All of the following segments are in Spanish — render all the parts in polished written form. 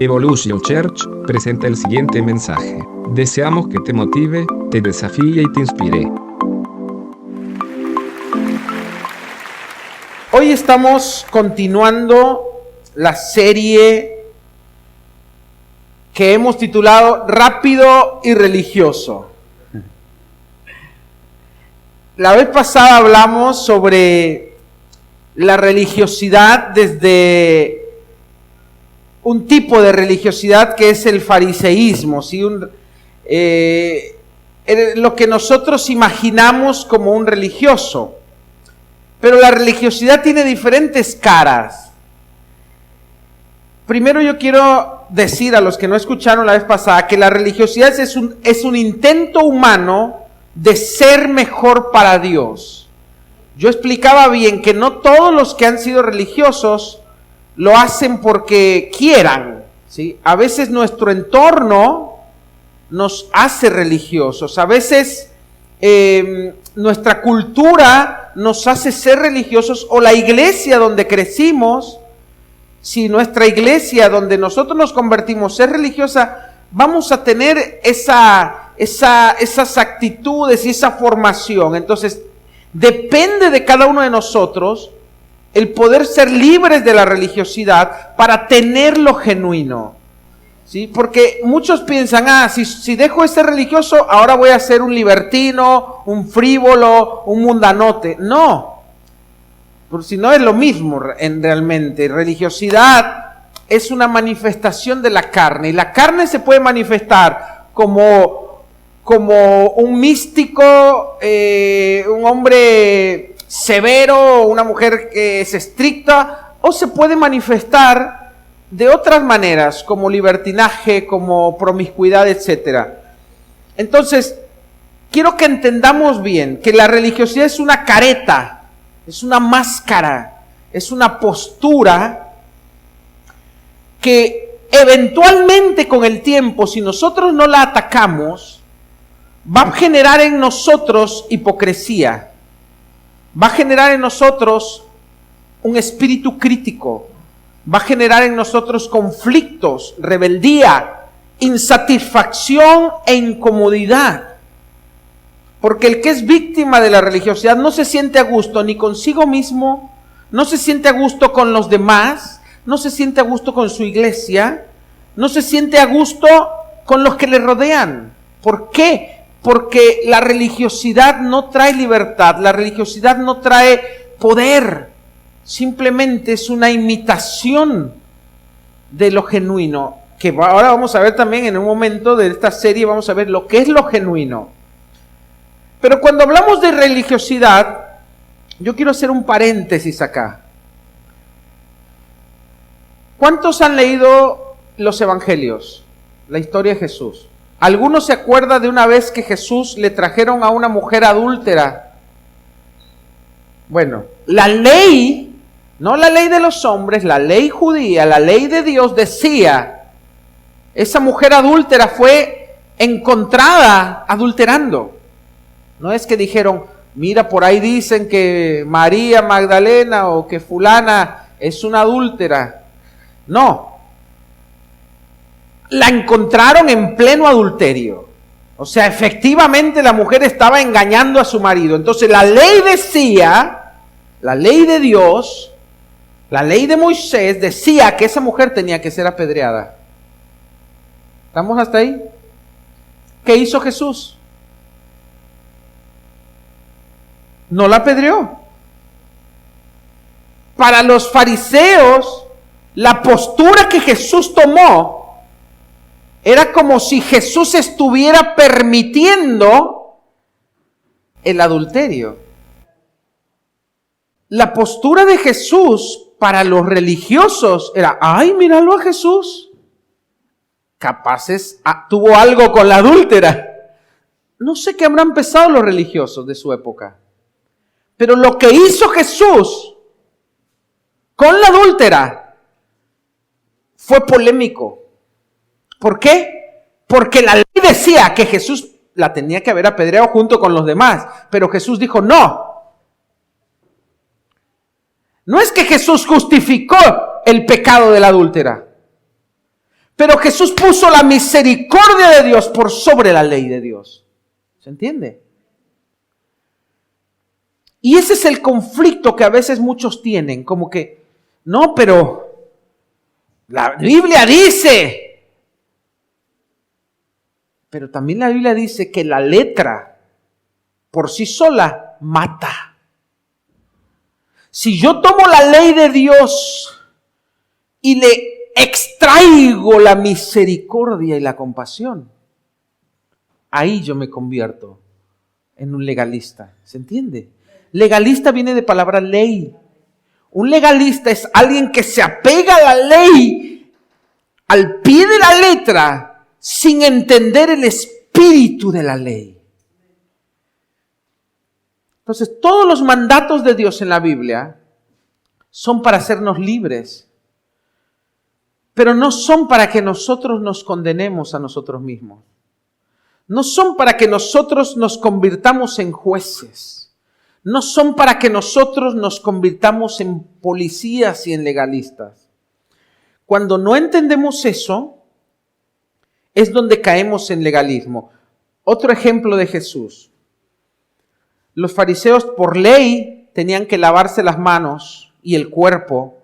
Evolution Church presenta el siguiente mensaje. Deseamos que te motive, te desafíe y te inspire. Hoy estamos continuando la serie que hemos titulado Rápido y Religioso. La vez pasada hablamos sobre la religiosidad desde un tipo de religiosidad que es el fariseísmo, ¿sí? Lo que nosotros imaginamos como un religioso. Pero la religiosidad tiene diferentes caras. Primero yo quiero decir a los que no escucharon la vez pasada que la religiosidad es un intento humano de ser mejor para Dios. Yo explicaba bien que no todos los que han sido religiosos lo hacen porque quieran, ¿sí? A veces nuestro entorno nos hace religiosos, a veces nuestra cultura nos hace ser religiosos, o la iglesia donde crecimos. Si nuestra iglesia donde nosotros nos convertimos es religiosa, vamos a tener esas actitudes y esa formación. Entonces, depende de cada uno de nosotros el poder ser libres de la religiosidad para tener lo genuino, ¿sí? Porque muchos piensan, si dejo de ser religioso, ahora voy a ser un libertino, un frívolo, un mundanote. No, porque si no es lo mismo realmente. Religiosidad es una manifestación de la carne, y la carne se puede manifestar como un místico, un hombre severo, una mujer que es estricta, o se puede manifestar de otras maneras, como libertinaje, como promiscuidad, etc. Entonces, quiero que entendamos bien que la religiosidad es una careta, es una máscara, es una postura que eventualmente con el tiempo, si nosotros no la atacamos, va a generar en nosotros hipocresía. Va a generar en nosotros un espíritu crítico, va a generar en nosotros conflictos, rebeldía, insatisfacción e incomodidad. Porque el que es víctima de la religiosidad no se siente a gusto ni consigo mismo, no se siente a gusto con los demás, no se siente a gusto con su iglesia, no se siente a gusto con los que le rodean. ¿Por qué? Porque la religiosidad no trae libertad, la religiosidad no trae poder, simplemente es una imitación de lo genuino, que ahora vamos a ver también en un momento de esta serie, vamos a ver lo que es lo genuino. Pero cuando hablamos de religiosidad, yo quiero hacer un paréntesis acá. ¿Cuántos han leído los evangelios, la historia de Jesús? ¿Alguno se acuerda de una vez que Jesús le trajeron a una mujer adúltera? Bueno, la ley, no la ley de los hombres, la ley judía, la ley de Dios decía, esa mujer adúltera fue encontrada adulterando. No es que dijeron, mira, por ahí dicen que María Magdalena o que fulana es una adúltera. No. La encontraron en pleno adulterio. O sea, efectivamente la mujer estaba engañando a su marido. Entonces la ley decía, la ley de Dios, la ley de Moisés decía que esa mujer tenía que ser apedreada. ¿Estamos hasta ahí? ¿Qué hizo Jesús? No la apedreó. Para los fariseos, la postura que Jesús tomó era como si Jesús estuviera permitiendo el adulterio. La postura de Jesús para los religiosos era, ¡ay, míralo a Jesús! Capaces, tuvo algo con la adúltera. No sé qué habrán pensado los religiosos de su época. Pero lo que hizo Jesús con la adúltera fue polémico. ¿Por qué? Porque la ley decía que Jesús la tenía que haber apedreado junto con los demás, pero Jesús dijo no. No es que Jesús justificó el pecado de la adúltera, Pero Jesús puso la misericordia de Dios por sobre la ley de Dios. ¿Se entiende? Y ese es el conflicto que a veces muchos tienen, como que, no, pero la Biblia dice, pero también la Biblia dice que la letra por sí sola mata. Si yo tomo la ley de Dios y le extraigo la misericordia y la compasión, ahí yo me convierto en un legalista. ¿Se entiende? Legalista viene de palabra ley. Un legalista es alguien que se apega a la ley al pie de la letra sin entender el espíritu de la ley. Entonces, todos los mandatos de Dios en la Biblia son para hacernos libres, pero no son para que nosotros nos condenemos a nosotros mismos. No son para que nosotros nos convirtamos en jueces. No son para que nosotros nos convirtamos en policías y en legalistas. Cuando no entendemos eso, es donde caemos en legalismo. Otro ejemplo de Jesús. Los fariseos por ley tenían que lavarse las manos y el cuerpo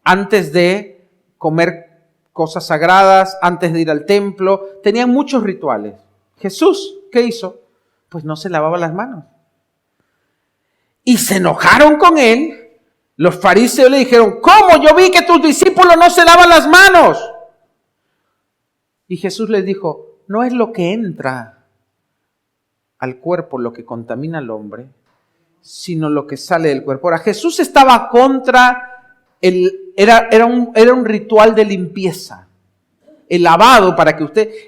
antes de comer cosas sagradas, antes de ir al templo. Tenían muchos rituales. Jesús, ¿qué hizo? Pues no se lavaba las manos. Y se enojaron con él. Los fariseos le dijeron, ¿cómo? Yo vi que tus discípulos no se lavan las manos. Y Jesús les dijo, no es lo que entra al cuerpo lo que contamina al hombre, sino lo que sale del cuerpo. Ahora, Jesús estaba contra, era un ritual de limpieza. El lavado,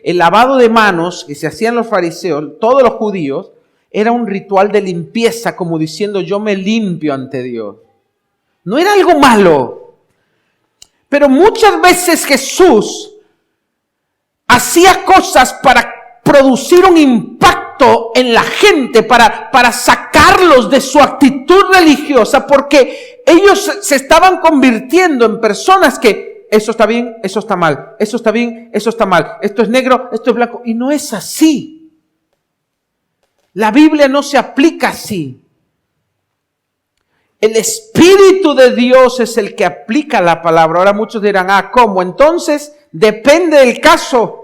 el lavado de manos que se hacían los fariseos, todos los judíos, era un ritual de limpieza, como diciendo yo me limpio ante Dios. No era algo malo. Pero muchas veces Jesús hacía cosas para producir un impacto en la gente, para sacarlos de su actitud religiosa, porque ellos se estaban convirtiendo en personas que eso está bien, eso está mal, eso está bien, eso está mal, esto es negro, esto es blanco, y no es así. La Biblia no se aplica así. El Espíritu de Dios es el que aplica la palabra. Ahora muchos dirán, ¿cómo? Entonces, depende del caso.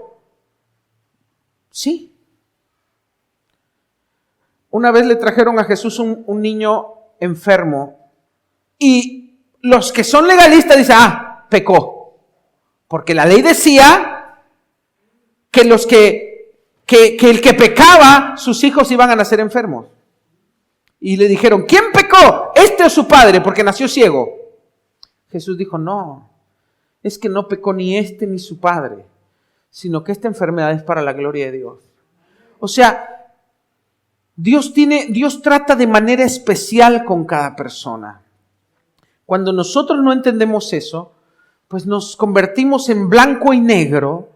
Sí. Una vez le trajeron a Jesús un niño enfermo y los que son legalistas dicen, pecó. Porque la ley decía que el que pecaba, sus hijos iban a nacer enfermos. Y le dijeron, ¿quién pecó? ¿Este o su padre? Porque nació ciego. Jesús dijo, no, es que no pecó ni este ni su padre, sino que esta enfermedad es para la gloria de Dios. O sea, Dios trata de manera especial con cada persona. Cuando nosotros no entendemos eso, pues nos convertimos en blanco y negro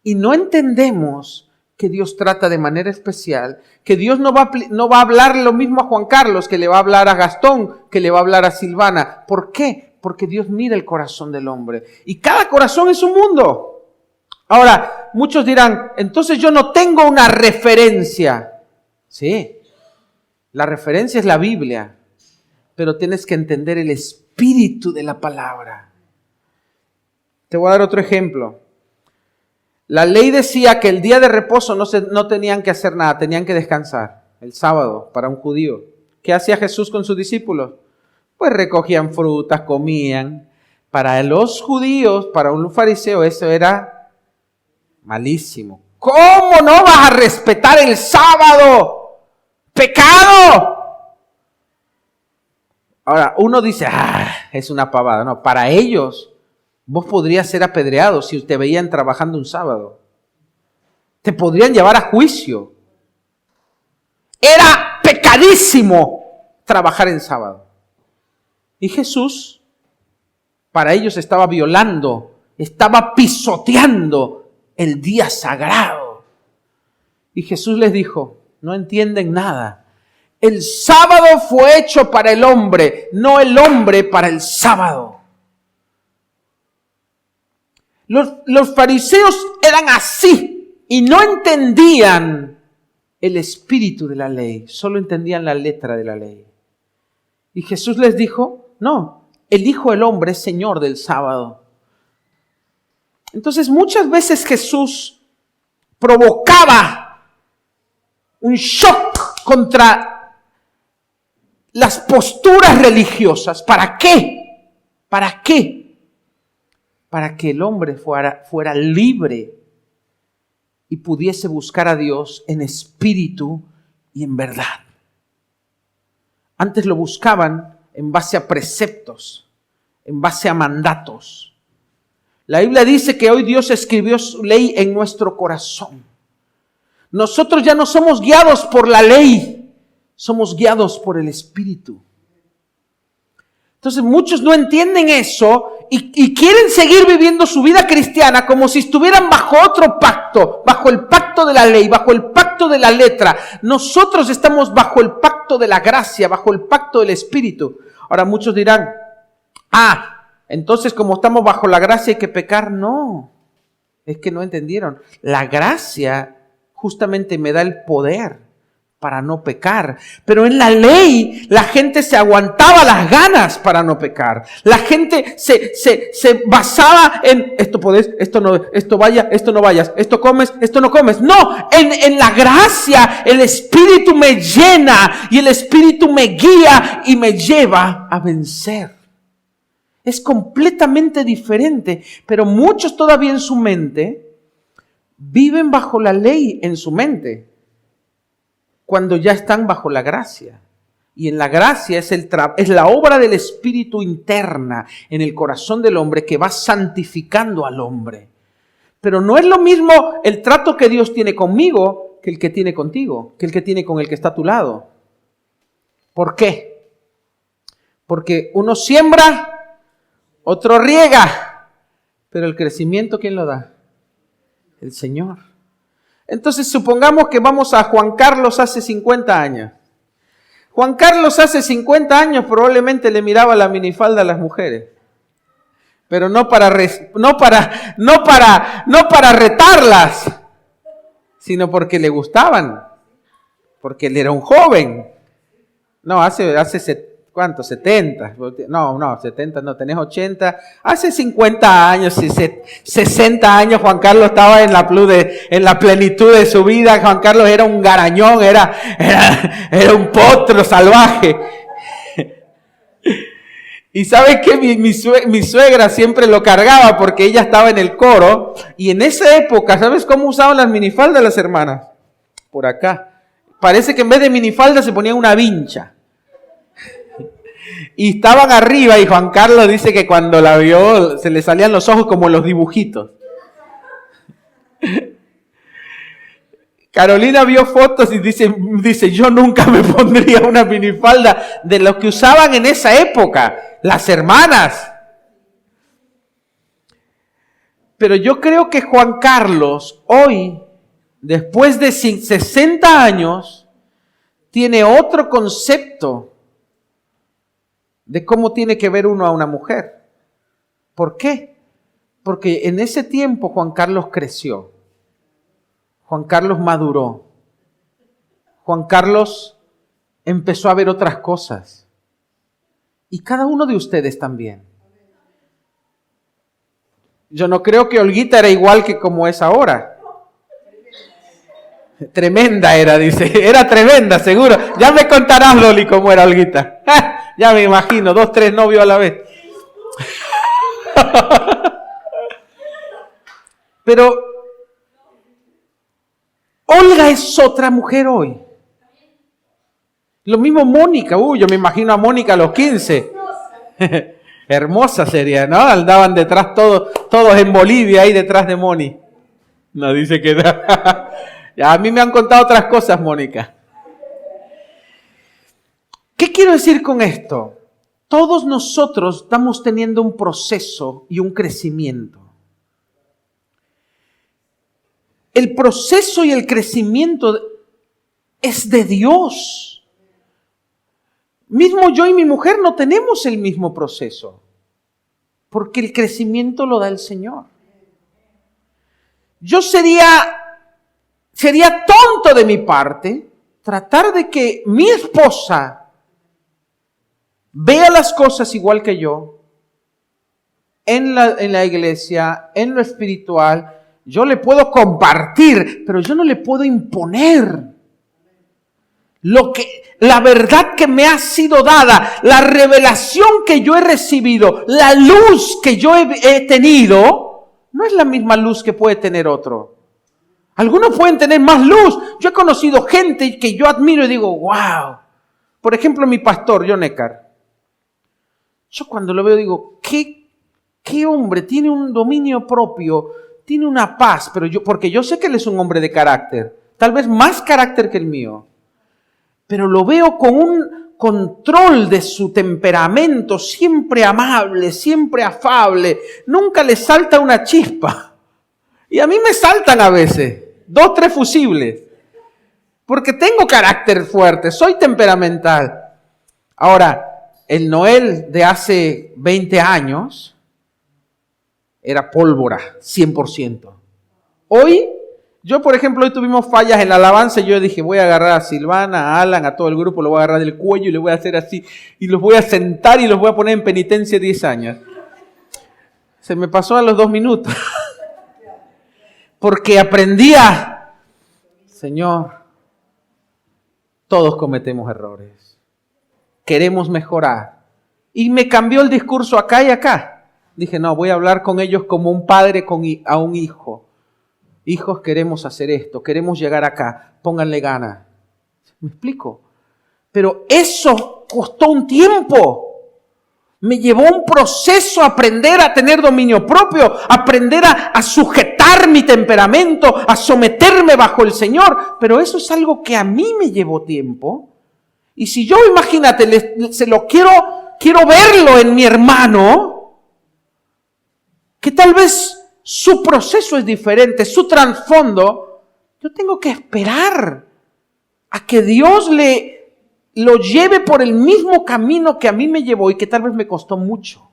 y no entendemos que Dios trata de manera especial, que Dios no va a hablar lo mismo a Juan Carlos, que le va a hablar a Gastón, que le va a hablar a Silvana. ¿Por qué? Porque Dios mira el corazón del hombre y cada corazón es un mundo. Ahora, muchos dirán, entonces yo no tengo una referencia. Sí, la referencia es la Biblia, pero tienes que entender el espíritu de la palabra. Te voy a dar otro ejemplo. La ley decía que el día de reposo no tenían que hacer nada, tenían que descansar. El sábado, para un judío. ¿Qué hacía Jesús con sus discípulos? Pues recogían frutas, comían. Para los judíos, para un fariseo, eso era malísimo. ¿Cómo no vas a respetar el sábado? ¡Pecado! Ahora, uno dice, es una pavada. No, para ellos, vos podrías ser apedreado si te veían trabajando un sábado. Te podrían llevar a juicio. Era pecadísimo trabajar en sábado. Y Jesús, para ellos estaba violando, estaba pisoteando el día sagrado. Y Jesús les dijo, no entienden nada. El sábado fue hecho para el hombre, no el hombre para el sábado. Los fariseos eran así y no entendían el espíritu de la ley, solo entendían la letra de la ley. Y Jesús les dijo, no, el Hijo del Hombre es Señor del sábado. Entonces muchas veces Jesús provocaba un shock contra las posturas religiosas. ¿Para qué? ¿Para qué? Para que el hombre fuera libre y pudiese buscar a Dios en espíritu y en verdad. Antes lo buscaban en base a preceptos, en base a mandatos. La Biblia dice que hoy Dios escribió su ley en nuestro corazón. Nosotros ya no somos guiados por la ley, somos guiados por el Espíritu. Entonces muchos no entienden eso y quieren seguir viviendo su vida cristiana como si estuvieran bajo otro pacto, bajo el pacto de la ley, bajo el pacto de la letra. Nosotros estamos bajo el pacto de la gracia, bajo el pacto del Espíritu. Ahora muchos dirán, entonces como estamos bajo la gracia hay que pecar. No, es que no entendieron. La gracia justamente me da el poder para no pecar. Pero en la ley la gente se aguantaba las ganas para no pecar. La gente se basaba en esto podés, esto no, esto vaya, esto no vayas, esto comes, esto no comes. No, en la gracia el Espíritu me llena y el Espíritu me guía y me lleva a vencer. Es completamente diferente, pero muchos todavía en su mente viven bajo la ley en su mente, cuando ya están bajo la gracia. Y en la gracia es la obra del Espíritu interna en el corazón del hombre que va santificando al hombre. Pero no es lo mismo el trato que Dios tiene conmigo que el que tiene contigo, que el que tiene con el que está a tu lado. ¿Por qué? Porque uno siembra, otro riega, pero el crecimiento, ¿quién lo da? El Señor. Entonces supongamos que vamos a Juan Carlos hace 50 años. Juan Carlos hace 50 años probablemente le miraba la minifalda a las mujeres. Pero no para retarlas, sino porque le gustaban. Porque él era un joven. No, hace ¿cuánto? 70. No, 70 no, tenés 80. Hace 50 años, 60 años Juan Carlos estaba en la plenitud de su vida. Juan Carlos era un garañón, era un potro salvaje. Y ¿sabes qué? Mi suegra siempre lo cargaba porque ella estaba en el coro. Y en esa época, ¿sabes cómo usaban las minifaldas las hermanas? Por acá. Parece que en vez de minifalda se ponía una vincha. Y estaban arriba y Juan Carlos dice que cuando la vio se le salían los ojos como los dibujitos. Carolina vio fotos y dice, yo nunca me pondría una minifalda de lo que usaban en esa época, las hermanas. Pero yo creo que Juan Carlos hoy, después de 60 años, tiene otro concepto de cómo tiene que ver uno a una mujer. ¿Por qué? Porque en ese tiempo Juan Carlos creció. Juan Carlos maduró. Juan Carlos empezó a ver otras cosas. Y cada uno de ustedes también. Yo no creo que Olguita era igual que como es ahora. Tremenda era, dice. Era tremenda, seguro. Ya me contarás, Loli, cómo era Olguita. Ya me imagino, 2, 3 novios a la vez. Pero Olga es otra mujer hoy. Lo mismo Mónica. Yo me imagino a Mónica a los 15. Hermosa sería, ¿no? Andaban detrás todos en Bolivia, ahí detrás de Moni. No, dice que no. Ya, a mí me han contado otras cosas, Mónica. ¿Qué quiero decir con esto? Todos nosotros estamos teniendo un proceso y un crecimiento. El proceso y el crecimiento es de Dios. Mismo yo y mi mujer no tenemos el mismo proceso, porque el crecimiento lo da el Señor. yo sería tonto de mi parte tratar de que mi esposa vea las cosas igual que yo, en la iglesia, en lo espiritual. Yo le puedo compartir, pero yo no le puedo imponer la verdad que me ha sido dada, la revelación que yo he recibido, la luz que yo he tenido, no es la misma luz que puede tener otro. Algunos pueden tener más luz. Yo he conocido gente que yo admiro y digo, wow. Por ejemplo, mi pastor, John Eckhart. Yo cuando lo veo digo, ¿qué hombre? Tiene un dominio propio, tiene una paz, porque yo sé que él es un hombre de carácter, tal vez más carácter que el mío. Pero lo veo con un control de su temperamento, siempre amable, siempre afable. Nunca le salta una chispa. Y a mí me saltan a veces, 2, 3 fusibles. Porque tengo carácter fuerte, soy temperamental. Ahora, el Noel de hace 20 años era pólvora, 100%. Hoy, yo por ejemplo, hoy tuvimos fallas en la alabanza y yo dije, voy a agarrar a Silvana, a Alan, a todo el grupo, lo voy a agarrar del cuello y le voy a hacer así, y los voy a sentar y los voy a poner en penitencia 10 años. Se me pasó a los 2 minutos. Porque aprendía, Señor, todos cometemos errores. Queremos mejorar. Y me cambió el discurso acá y acá. Dije, no, voy a hablar con ellos como un padre a un hijo. Hijos, queremos hacer esto, queremos llegar acá, pónganle ganas. ¿Me explico? Pero eso costó un tiempo. Me llevó un proceso a aprender a tener dominio propio, aprender a sujetar mi temperamento, a someterme bajo el Señor. Pero eso es algo que a mí me llevó tiempo. Y si yo, imagínate, quiero verlo en mi hermano, que tal vez su proceso es diferente, su trasfondo, yo tengo que esperar a que Dios lo lleve por el mismo camino que a mí me llevó y que tal vez me costó mucho.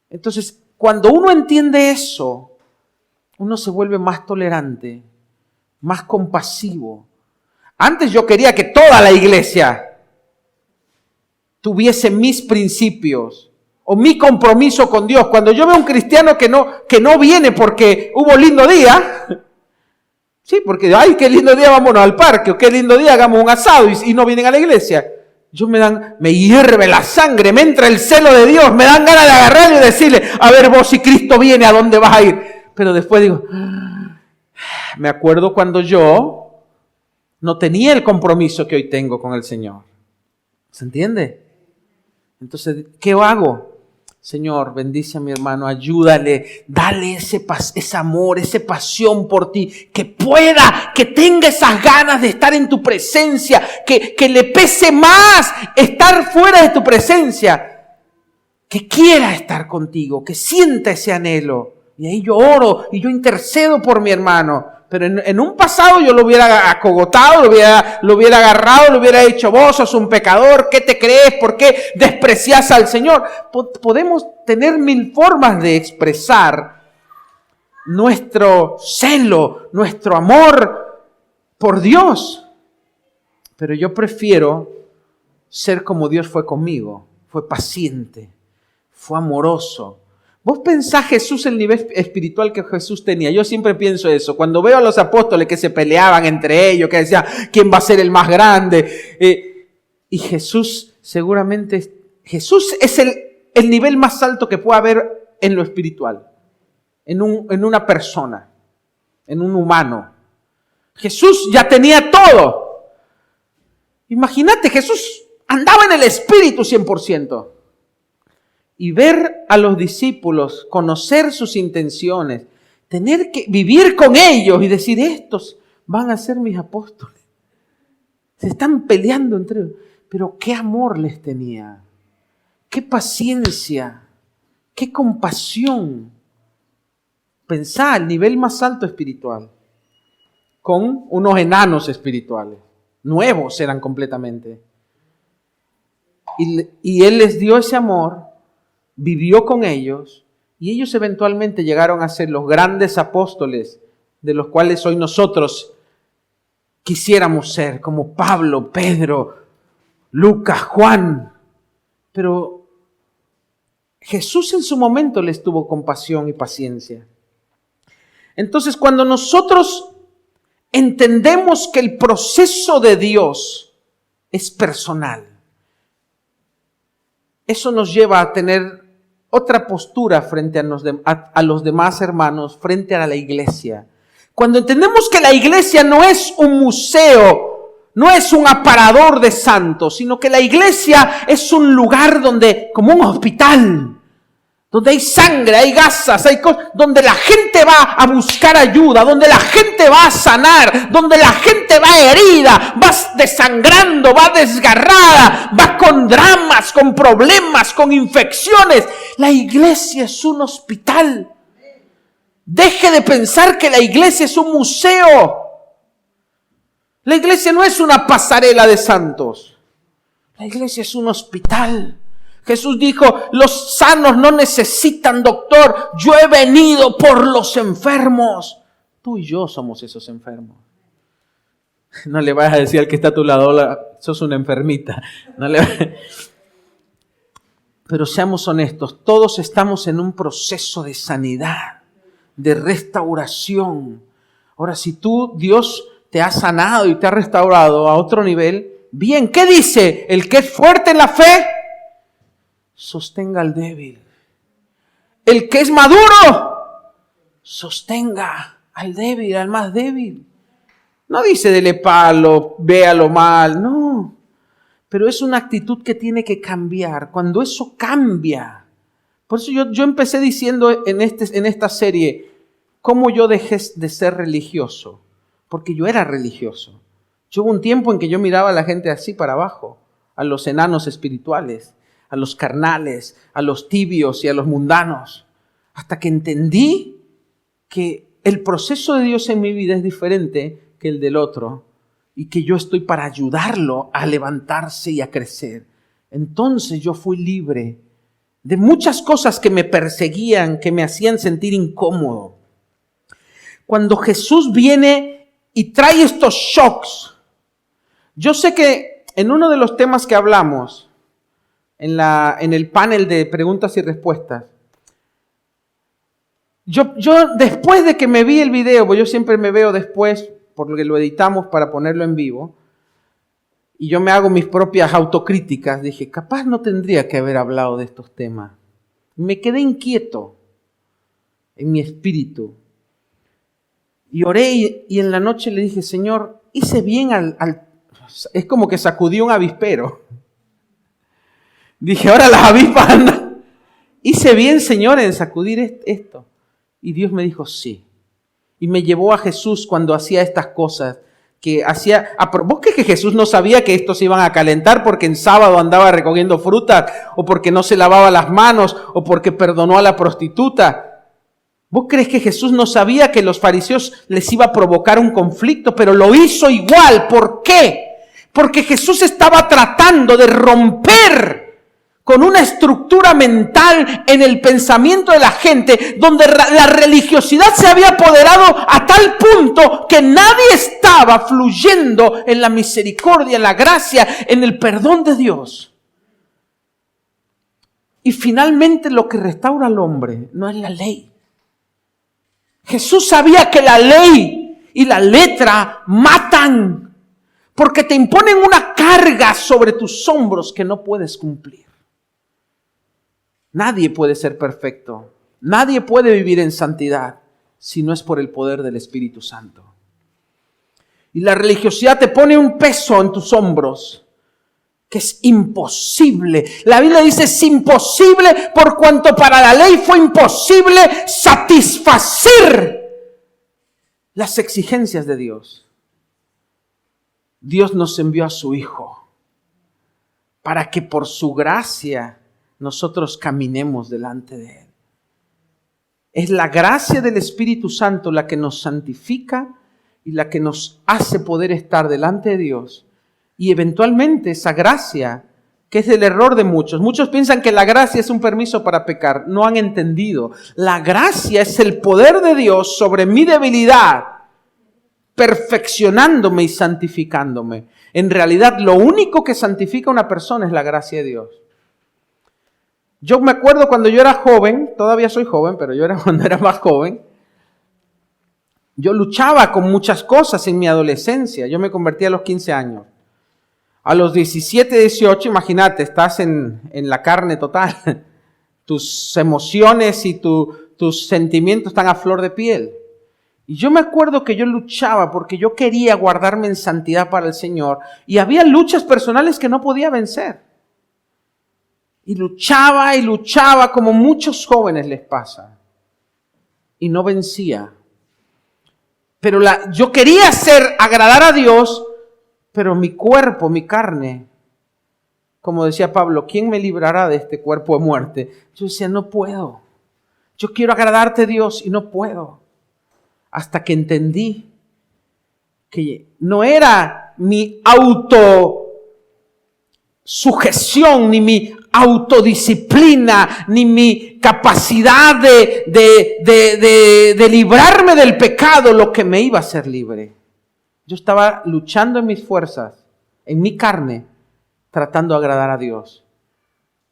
Entonces, cuando uno entiende eso, uno se vuelve más tolerante, más compasivo. Antes yo quería que toda la iglesia tuviese mis principios o mi compromiso con Dios. Cuando yo veo a un cristiano que no viene porque hubo lindo día, sí, porque, ay, qué lindo día, vámonos al parque, o qué lindo día, hagamos un asado y no vienen a la iglesia. Me hierve la sangre, me entra el celo de Dios, me dan ganas de agarrarle y decirle, a ver vos, si Cristo viene, ¿a dónde vas a ir? Pero después digo, me acuerdo cuando yo no tenía el compromiso que hoy tengo con el Señor. ¿Se entiende? Entonces, ¿qué hago? Señor, bendice a mi hermano, ayúdale, dale ese amor, esa pasión por ti, que tenga esas ganas de estar en tu presencia, que le pese más estar fuera de tu presencia, que quiera estar contigo, que sienta ese anhelo. Y ahí yo oro y yo intercedo por mi hermano. Pero en un pasado yo lo hubiera acogotado, lo hubiera agarrado, lo hubiera dicho, vos sos un pecador, ¿qué te crees? ¿Por qué desprecias al Señor? Podemos tener 1000 formas de expresar nuestro celo, nuestro amor por Dios. Pero yo prefiero ser como Dios fue conmigo. Fue paciente, fue amoroso. ¿Vos pensás Jesús el nivel espiritual que Jesús tenía? Yo siempre pienso eso. Cuando veo a los apóstoles que se peleaban entre ellos, que decían, ¿quién va a ser el más grande? Y Jesús, seguramente, Jesús es el nivel más alto que puede haber en lo espiritual, en una persona, en un humano. Jesús ya tenía todo. Imagínate, Jesús andaba en el espíritu 100%. Y ver a los discípulos, conocer sus intenciones, tener que vivir con ellos y decir, estos van a ser mis apóstoles. Se están peleando entre ellos. Pero qué amor les tenía, qué paciencia, qué compasión. Pensá al nivel más alto espiritual, con unos enanos espirituales, nuevos eran completamente. Y Él les dio ese amor, vivió con ellos Y ellos eventualmente llegaron a ser los grandes apóstoles de los cuales hoy nosotros quisiéramos ser, como Pablo, Pedro, Lucas, Juan. Pero Jesús en su momento les tuvo compasión y paciencia. Entonces, cuando nosotros entendemos que el proceso de Dios es personal, eso nos lleva a tener otra postura frente a los demás hermanos, frente a la iglesia. Cuando entendemos que la iglesia no es un museo, no es un aparador de santos, sino que la iglesia es un lugar como un hospital, donde hay sangre, hay gasas, donde la gente va a buscar ayuda, donde la gente va a sanar, donde la gente va herida, va desangrando, va desgarrada, va con dramas, con problemas, con infecciones. La iglesia es un hospital. Deje de pensar que la iglesia es un museo. La iglesia no es una pasarela de santos. La iglesia es un hospital. Jesús dijo, los sanos no necesitan doctor, yo he venido por los enfermos. Tú y yo somos esos enfermos. No le vayas a decir al que está a tu lado, sos una enfermita. Pero seamos honestos, todos estamos en un proceso de sanidad, de restauración. Ahora, si Dios te ha sanado y te ha restaurado a otro nivel, bien, ¿qué dice? El que es fuerte en la fe, sostenga al débil. El que es maduro, sostenga al débil, al más débil. No dice dele palo, véalo mal, no. Pero es una actitud que tiene que cambiar. Cuando eso cambia. Por eso yo empecé diciendo en esta serie, cómo yo dejé de ser religioso. Porque yo era religioso. Hubo un tiempo en que yo miraba a la gente así para abajo, a los enanos espirituales, a los carnales, a los tibios y a los mundanos, hasta que entendí que el proceso de Dios en mi vida es diferente que el del otro y que yo estoy para ayudarlo a levantarse y a crecer. Entonces yo fui libre de muchas cosas que me perseguían, que me hacían sentir incómodo. Cuando Jesús viene y trae estos shocks, yo sé que en uno de los temas que hablamos, en el panel de preguntas y respuestas, yo después de que me vi el video, pues yo siempre me veo después, porque lo editamos para ponerlo en vivo, y yo me hago mis propias autocríticas, dije, capaz no tendría que haber hablado de estos temas. Me quedé inquieto en mi espíritu. Y oré y en la noche le dije, Señor, hice bien es como que sacudí un avispero. Dije, ahora las avispas andan. Hice bien, Señor, en sacudir esto. Y Dios me dijo, sí. Y me llevó a Jesús cuando hacía estas cosas. ¿Vos crees que Jesús no sabía que estos se iban a calentar porque en sábado andaba recogiendo frutas? ¿O porque no se lavaba las manos? ¿O porque perdonó a la prostituta? ¿Vos crees que Jesús no sabía que los fariseos les iba a provocar un conflicto? Pero lo hizo igual. ¿Por qué? Porque Jesús estaba tratando de romper con una estructura mental en el pensamiento de la gente, donde la religiosidad se había apoderado a tal punto que nadie estaba fluyendo en la misericordia, en la gracia, en el perdón de Dios. Y finalmente lo que restaura al hombre no es la ley. Jesús sabía que la ley y la letra matan, porque te imponen una carga sobre tus hombros que no puedes cumplir. Nadie puede ser perfecto. Nadie puede vivir en santidad si no es por el poder del Espíritu Santo. Y la religiosidad te pone un peso en tus hombros que es imposible. La Biblia dice es imposible por cuanto para la ley fue imposible satisfacer las exigencias de Dios. Dios nos envió a su Hijo para que por su gracia nosotros caminemos delante de Él. Es la gracia del Espíritu Santo la que nos santifica y la que nos hace poder estar delante de Dios. Y eventualmente esa gracia que es el error de muchos. Muchos piensan que la gracia es un permiso para pecar. No han entendido. La gracia es el poder de Dios sobre mi debilidad, perfeccionándome y santificándome. En realidad, lo único que santifica a una persona es la gracia de Dios. Yo me acuerdo cuando yo era joven, todavía soy joven, pero cuando era más joven, yo luchaba con muchas cosas en mi adolescencia. Yo me convertí a los 15 años. A los 17, 18, imagínate, estás en la carne total. Tus emociones y tus sentimientos están a flor de piel. Y yo me acuerdo que yo luchaba porque yo quería guardarme en santidad para el Señor. Y había luchas personales que no podía vencer. Y luchaba como muchos jóvenes les pasa. Y no vencía. Pero yo quería agradar a Dios, pero mi cuerpo, mi carne, como decía Pablo, ¿quién me librará de este cuerpo de muerte? Yo decía, no puedo. Yo quiero agradarte, Dios, y no puedo. Hasta que entendí que no era mi autosujeción, ni mi autodisciplina, ni mi capacidad de librarme del pecado lo que me iba a hacer libre. Yo estaba luchando en mis fuerzas, en mi carne, tratando de agradar a Dios.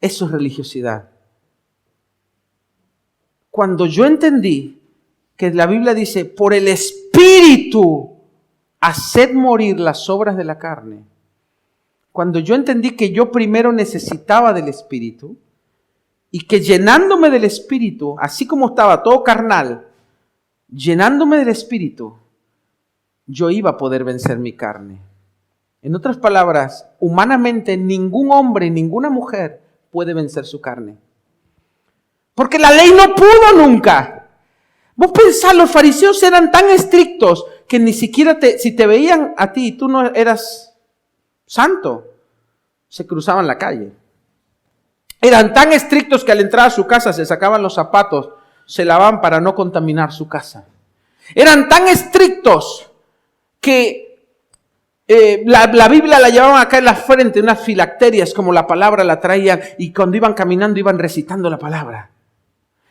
Eso es religiosidad. Cuando yo entendí que la Biblia dice, por el Espíritu, haced morir las obras de la carne. Cuando yo entendí que yo primero necesitaba del Espíritu y que llenándome del Espíritu, así como estaba todo carnal, llenándome del Espíritu, yo iba a poder vencer mi carne. En otras palabras, humanamente ningún hombre, ninguna mujer puede vencer su carne. Porque la ley no pudo nunca. Vos pensás, los fariseos eran tan estrictos que ni siquiera si te veían a ti y tú no eras santo, se cruzaban la calle. Eran tan estrictos que al entrar a su casa se sacaban los zapatos, se lavaban para no contaminar su casa. Eran tan estrictos que la Biblia la llevaban acá en la frente, unas filacterias como la palabra la traían y cuando iban caminando iban recitando la palabra.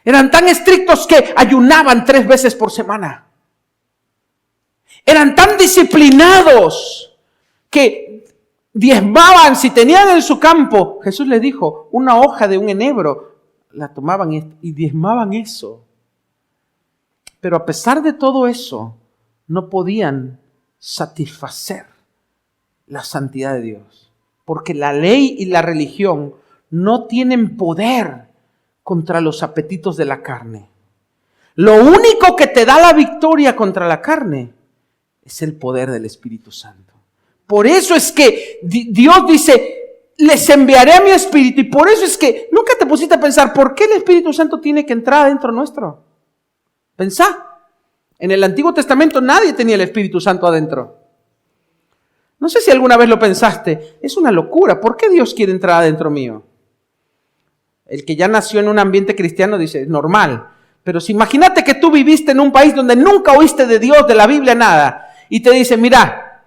Eran tan estrictos que ayunaban 3 veces por semana. Eran tan disciplinados que diezmaban, si tenían en su campo, Jesús les dijo, una hoja de un enebro, la tomaban y diezmaban eso. Pero a pesar de todo eso, no podían satisfacer la santidad de Dios. Porque la ley y la religión no tienen poder contra los apetitos de la carne. Lo único que te da la victoria contra la carne es el poder del Espíritu Santo. Por eso es que Dios dice, les enviaré a mi Espíritu. Y por eso es que nunca te pusiste a pensar, ¿por qué el Espíritu Santo tiene que entrar adentro nuestro? Pensá, en el Antiguo Testamento nadie tenía el Espíritu Santo adentro. No sé si alguna vez lo pensaste, es una locura, ¿por qué Dios quiere entrar adentro mío? El que ya nació en un ambiente cristiano dice, es normal. Pero si imagínate que tú viviste en un país donde nunca oíste de Dios, de la Biblia, nada. Y te dice, mira,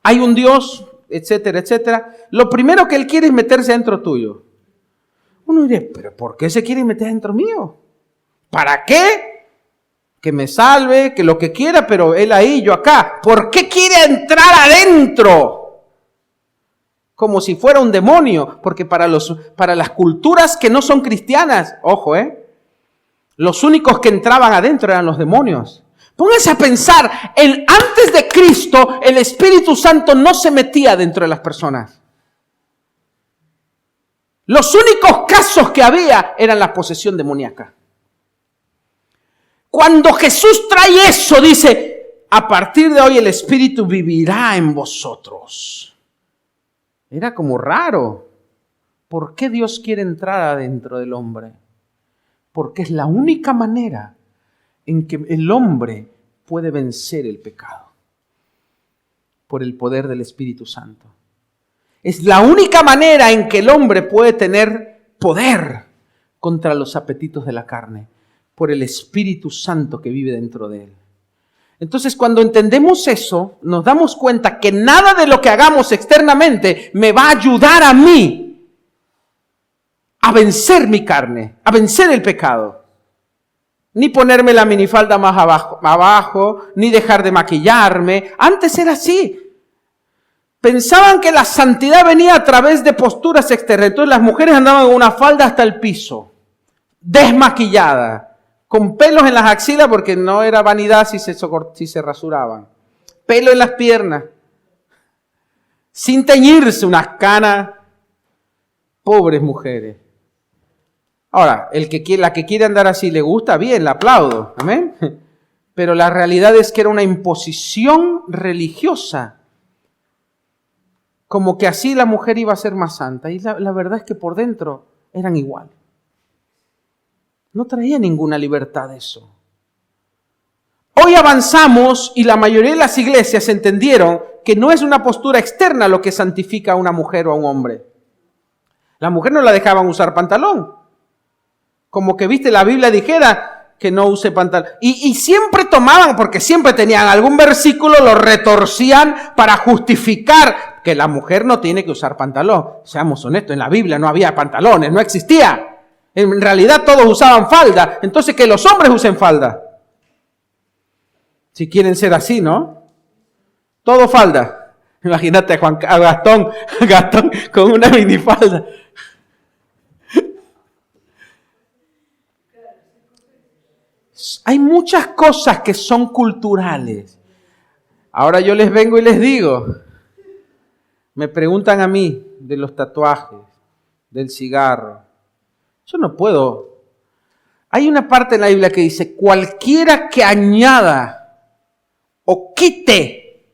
hay un Dios, etcétera, etcétera. Lo primero que Él quiere es meterse dentro tuyo. Uno diría, ¿pero por qué se quiere meter dentro mío? ¿Para qué? Que me salve, que lo que quiera, pero Él ahí, yo acá. ¿Por qué quiere entrar adentro? Como si fuera un demonio, porque para las culturas que no son cristianas, ojo, los únicos que entraban adentro eran los demonios. Pónganse a pensar, antes de Cristo, el Espíritu Santo no se metía dentro de las personas. Los únicos casos que había eran la posesión demoníaca. Cuando Jesús trae eso, dice, a partir de hoy el Espíritu vivirá en vosotros. Era como raro. ¿Por qué Dios quiere entrar adentro del hombre? Porque es la única manera en que el hombre puede vencer el pecado. Por el poder del Espíritu Santo. Es la única manera en que el hombre puede tener poder contra los apetitos de la carne. Por el Espíritu Santo que vive dentro de él. Entonces, cuando entendemos eso, nos damos cuenta que nada de lo que hagamos externamente me va a ayudar a mí a vencer mi carne, a vencer el pecado. Ni ponerme la minifalda más abajo, ni dejar de maquillarme. Antes era así. Pensaban que la santidad venía a través de posturas externas. Entonces las mujeres andaban con una falda hasta el piso, desmaquillada, con pelos en las axilas porque no era vanidad si se rasuraban. Pelo en las piernas, sin teñirse, unas canas. Pobres mujeres. Ahora, la que quiere andar así le gusta, bien, la aplaudo. Amén. Pero la realidad es que era una imposición religiosa. Como que así la mujer iba a ser más santa. Y la verdad es que por dentro eran igual. No traía ninguna libertad eso. Hoy avanzamos y la mayoría de las iglesias entendieron que no es una postura externa lo que santifica a una mujer o a un hombre. La mujer no la dejaban usar pantalón. Como que, viste, la Biblia dijera que no use pantalón. Y siempre tomaban, porque siempre tenían algún versículo, lo retorcían para justificar que la mujer no tiene que usar pantalón. Seamos honestos, en la Biblia no había pantalones, no existía. En realidad todos usaban falda. Entonces que los hombres usen falda. Si quieren ser así, ¿no? Todo falda. Imagínate a Gastón con una minifalda. Hay muchas cosas que son culturales. Ahora yo les vengo y les digo, me preguntan a mí de los tatuajes, del cigarro. Yo no puedo. Hay una parte en la Biblia que dice, cualquiera que añada o quite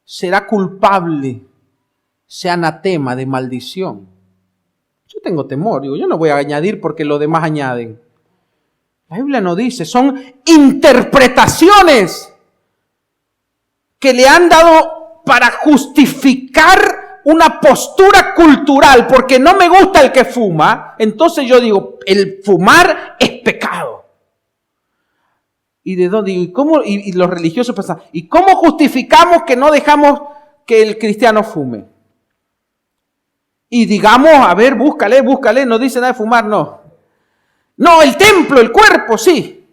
será culpable, sea anatema de maldición. Yo tengo temor, digo, yo no voy a añadir porque los demás añaden. La Biblia no dice, son interpretaciones que le han dado para justificar una postura cultural, porque no me gusta el que fuma, entonces yo digo, el fumar es pecado. ¿Y de dónde? Y los religiosos pensan, ¿y cómo justificamos que no dejamos que el cristiano fume? Y digamos, a ver, búscale, no dice nada de fumar, no. No, el templo, el cuerpo, sí.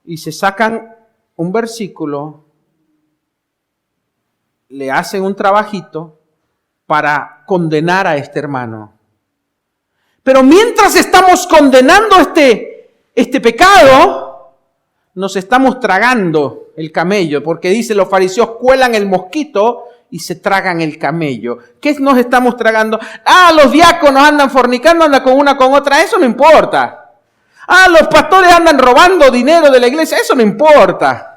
Y se sacan un versículo, le hacen un trabajito para condenar a este hermano. Pero mientras estamos condenando este pecado, nos estamos tragando el camello, porque dice, los fariseos cuelan el mosquito y se tragan el camello. ¿Qué nos estamos tragando? Los diáconos andan fornicando, andan con una con otra, eso no importa. Los pastores andan robando dinero de la iglesia, eso no importa.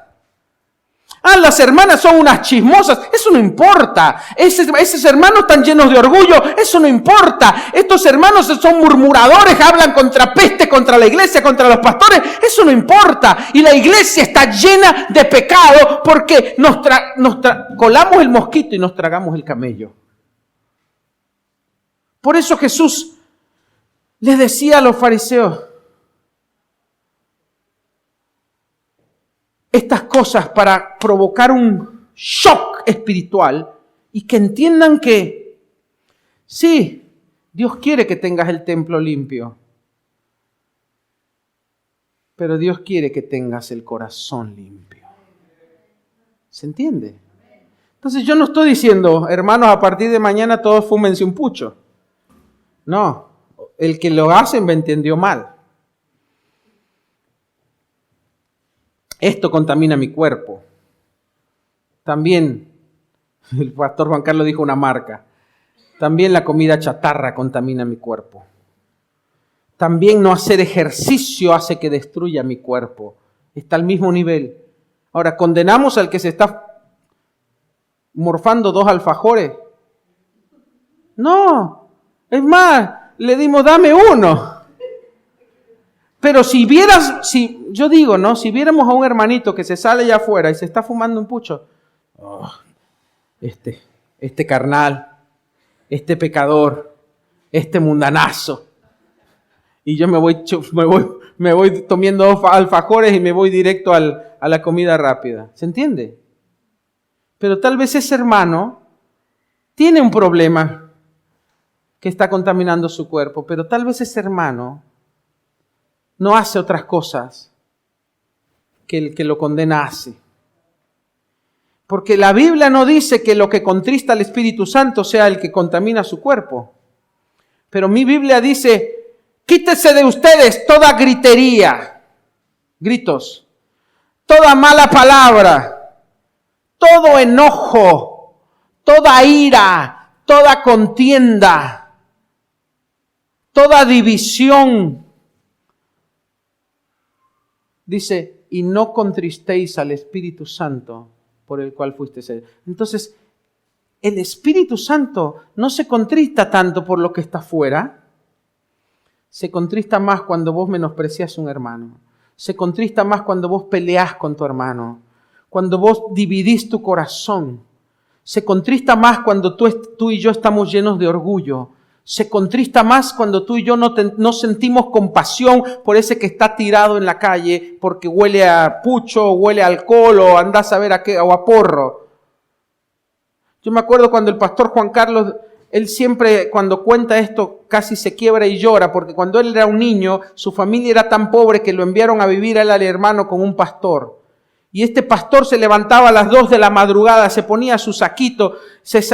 Las hermanas son unas chismosas, eso no importa. Esos hermanos están llenos de orgullo, eso no importa. Estos hermanos son murmuradores, hablan contra peste, contra la iglesia, contra los pastores, eso no importa. Y la iglesia está llena de pecado porque colamos el mosquito y nos tragamos el camello. Por eso Jesús les decía a los fariseos estas cosas para provocar un shock espiritual y que entiendan que sí, Dios quiere que tengas el templo limpio, pero Dios quiere que tengas el corazón limpio. ¿Se entiende? Entonces yo no estoy diciendo, hermanos, a partir de mañana todos fúmense un pucho. No, el que lo hace me entendió mal. Esto contamina mi cuerpo. También, el pastor Juan Carlos dijo una marca, también la comida chatarra contamina mi cuerpo. También no hacer ejercicio hace que destruya mi cuerpo. Está al mismo nivel. Ahora, ¿condenamos al que se está morfando 2 alfajores? No, es más, le dimos, dame uno. Pero si viéramos a un hermanito que se sale allá afuera y se está fumando un pucho, este carnal, este pecador, este mundanazo, y yo me voy tomando 2 alfajores y me voy directo a la comida rápida. ¿Se entiende? Pero tal vez ese hermano tiene un problema que está contaminando su cuerpo, pero tal vez ese hermano no hace otras cosas que el que lo condena hace. Porque la Biblia no dice que lo que contrista al Espíritu Santo sea el que contamina su cuerpo. Pero mi Biblia dice, quítese de ustedes toda gritería, gritos, toda mala palabra, todo enojo, toda ira, toda contienda, toda división. Dice, y no contristéis al Espíritu Santo por el cual fuiste sellado. Entonces, el Espíritu Santo no se contrista tanto por lo que está afuera, se contrista más cuando vos menosprecias a un hermano, se contrista más cuando vos peleás con tu hermano, cuando vos dividís tu corazón, se contrista más cuando tú y yo estamos llenos de orgullo, se contrista más cuando tú y yo no sentimos compasión por ese que está tirado en la calle porque huele a pucho, o huele a alcohol, o andás a ver a qué, o a porro. Yo me acuerdo cuando el pastor Juan Carlos, él siempre cuando cuenta esto casi se quiebra y llora, porque cuando él era un niño, su familia era tan pobre que lo enviaron a vivir a él al hermano con un pastor. Y este pastor se levantaba a las 2 de la madrugada, se ponía su saquito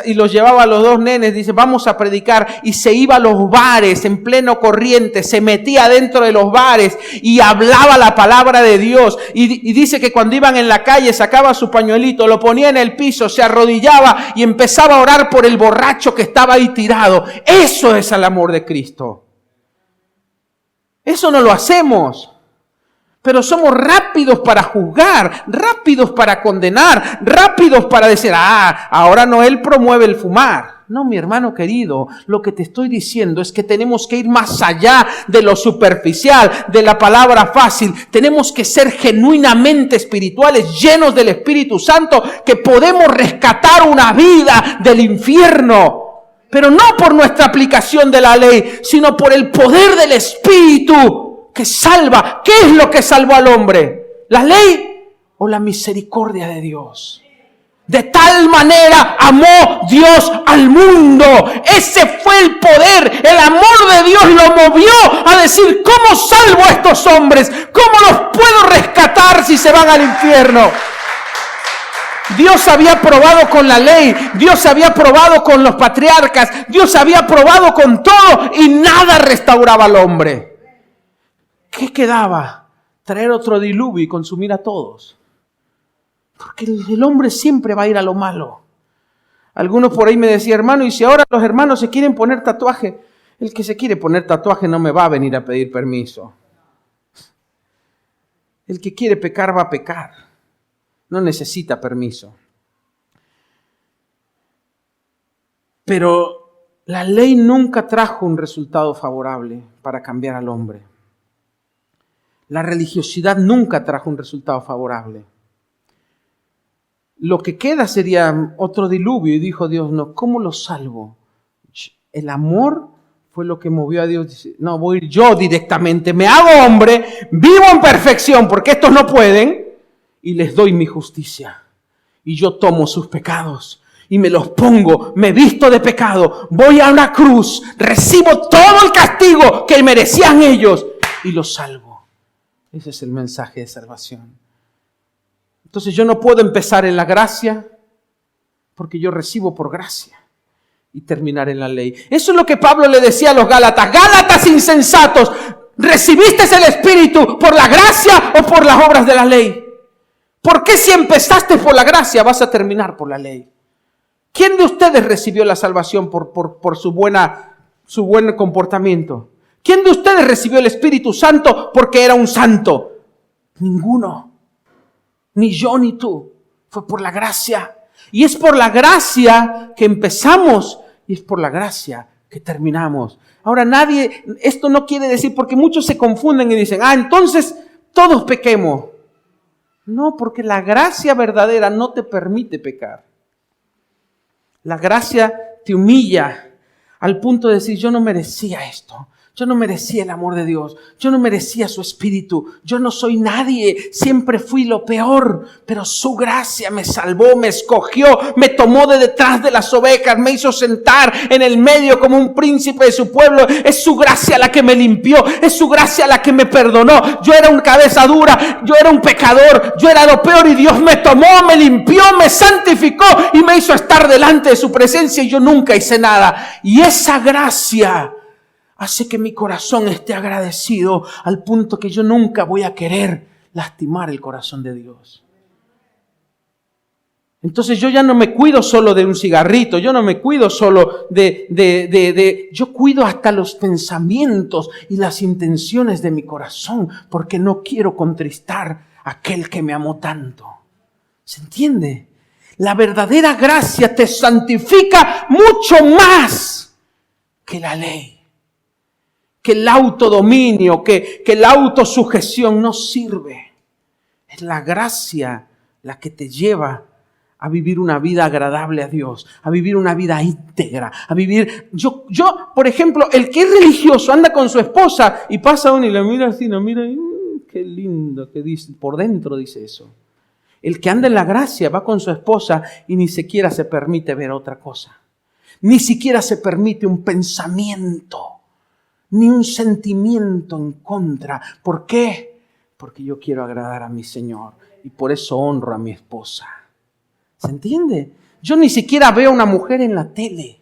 y los llevaba a los 2 nenes, dice, vamos a predicar, y se iba a los bares en pleno corriente, se metía dentro de los bares y hablaba la palabra de Dios. Y dice que cuando iban en la calle sacaba su pañuelito, lo ponía en el piso, se arrodillaba y empezaba a orar por el borracho que estaba ahí tirado. Eso es el amor de Cristo. Eso no lo hacemos. Pero somos rápidos para juzgar, rápidos para condenar, rápidos para decir, ahora no, él promueve el fumar. No, mi hermano querido, lo que te estoy diciendo es que tenemos que ir más allá de lo superficial, de la palabra fácil. Tenemos que ser genuinamente espirituales, llenos del Espíritu Santo, que podemos rescatar una vida del infierno. Pero no por nuestra aplicación de la ley, sino por el poder del Espíritu que salva. ¿Qué es lo que salvó al hombre? ¿La ley o la misericordia de Dios? De tal manera amó Dios al mundo. Ese fue el poder. El amor de Dios lo movió a decir, ¿cómo salvo a estos hombres? ¿Cómo los puedo rescatar si se van al infierno? Dios había probado con la ley, Dios había probado con los patriarcas, Dios había probado con todo y nada restauraba al hombre. ¿Qué quedaba? Traer otro diluvio y consumir a todos. Porque el hombre siempre va a ir a lo malo. Algunos por ahí me decían, hermano, y si ahora los hermanos se quieren poner tatuaje, el que se quiere poner tatuaje no me va a venir a pedir permiso. El que quiere pecar va a pecar. No necesita permiso. Pero la ley nunca trajo un resultado favorable para cambiar al hombre. La religiosidad nunca trajo un resultado favorable. Lo que queda sería otro diluvio. Y dijo Dios, no, ¿cómo lo salvo? El amor fue lo que movió a Dios. Dice, no, voy a ir yo directamente. Me hago hombre, vivo en perfección porque estos no pueden. Y les doy mi justicia. Y yo tomo sus pecados y me los pongo, me visto de pecado. Voy a una cruz, recibo todo el castigo que merecían ellos y los salvo. Ese es el mensaje de salvación. Entonces yo no puedo empezar en la gracia porque yo recibo por gracia y terminar en la ley. Eso es lo que Pablo le decía a los Gálatas. Gálatas insensatos, ¿recibiste el Espíritu por la gracia o por las obras de la ley? ¿Por qué si empezaste por la gracia vas a terminar por la ley? ¿Quién de ustedes recibió la salvación por su buen comportamiento? ¿Quién de ustedes recibió el Espíritu Santo porque era un santo? Ninguno. Ni yo ni tú. Fue por la gracia. Y es por la gracia que empezamos y es por la gracia que terminamos. Ahora esto no quiere decir, porque muchos se confunden y dicen, entonces todos pequemos. No, porque la gracia verdadera no te permite pecar. La gracia te humilla al punto de decir, yo no merecía esto. Yo no merecía el amor de Dios. Yo no merecía su espíritu. Yo no soy nadie. Siempre fui lo peor. Pero su gracia me salvó, me escogió, me tomó de detrás de las ovejas, me hizo sentar en el medio como un príncipe de su pueblo. Es su gracia la que me limpió. Es su gracia la que me perdonó. Yo era un cabeza dura. Yo era un pecador. Yo era lo peor y Dios me tomó, me limpió, me santificó y me hizo estar delante de su presencia y yo nunca hice nada. Y esa gracia hace que mi corazón esté agradecido al punto que yo nunca voy a querer lastimar el corazón de Dios. Entonces yo ya no me cuido solo de un cigarrito, yo no me cuido solo yo cuido hasta los pensamientos y las intenciones de mi corazón, porque no quiero contristar a aquel que me amó tanto. ¿Se entiende? La verdadera gracia te santifica mucho más que la ley. Que el autodominio, que la autosujeción no sirve. Es la gracia la que te lleva a vivir una vida agradable a Dios, a vivir una vida íntegra, a vivir... Yo, por ejemplo, el que es religioso anda con su esposa y pasa uno y la mira así, la mira y qué lindo, que dice, por dentro dice eso. El que anda en la gracia va con su esposa y ni siquiera se permite ver otra cosa. Ni siquiera se permite un pensamiento, ni un sentimiento en contra. ¿Por qué? Porque yo quiero agradar a mi Señor y por eso honro a mi esposa. ¿Se entiende? Yo ni siquiera veo a una mujer en la tele.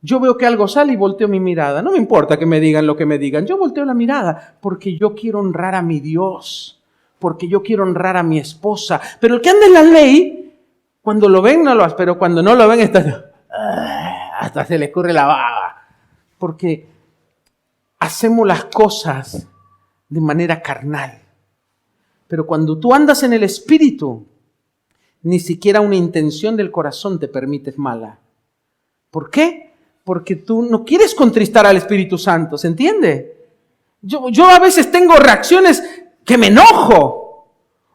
Yo veo que algo sale y volteo mi mirada. No me importa que me digan lo que me digan. Yo volteo la mirada porque yo quiero honrar a mi Dios. Porque yo quiero honrar a mi esposa. Pero el que anda en la ley, cuando lo ven no lo hace. Pero cuando no lo ven hasta se le escurre la baba. Porque hacemos las cosas de manera carnal. Pero cuando tú andas en el Espíritu, ni siquiera una intención del corazón te permites mala. ¿Por qué? Porque tú no quieres contristar al Espíritu Santo, ¿se entiende? Yo a veces tengo reacciones que me enojo,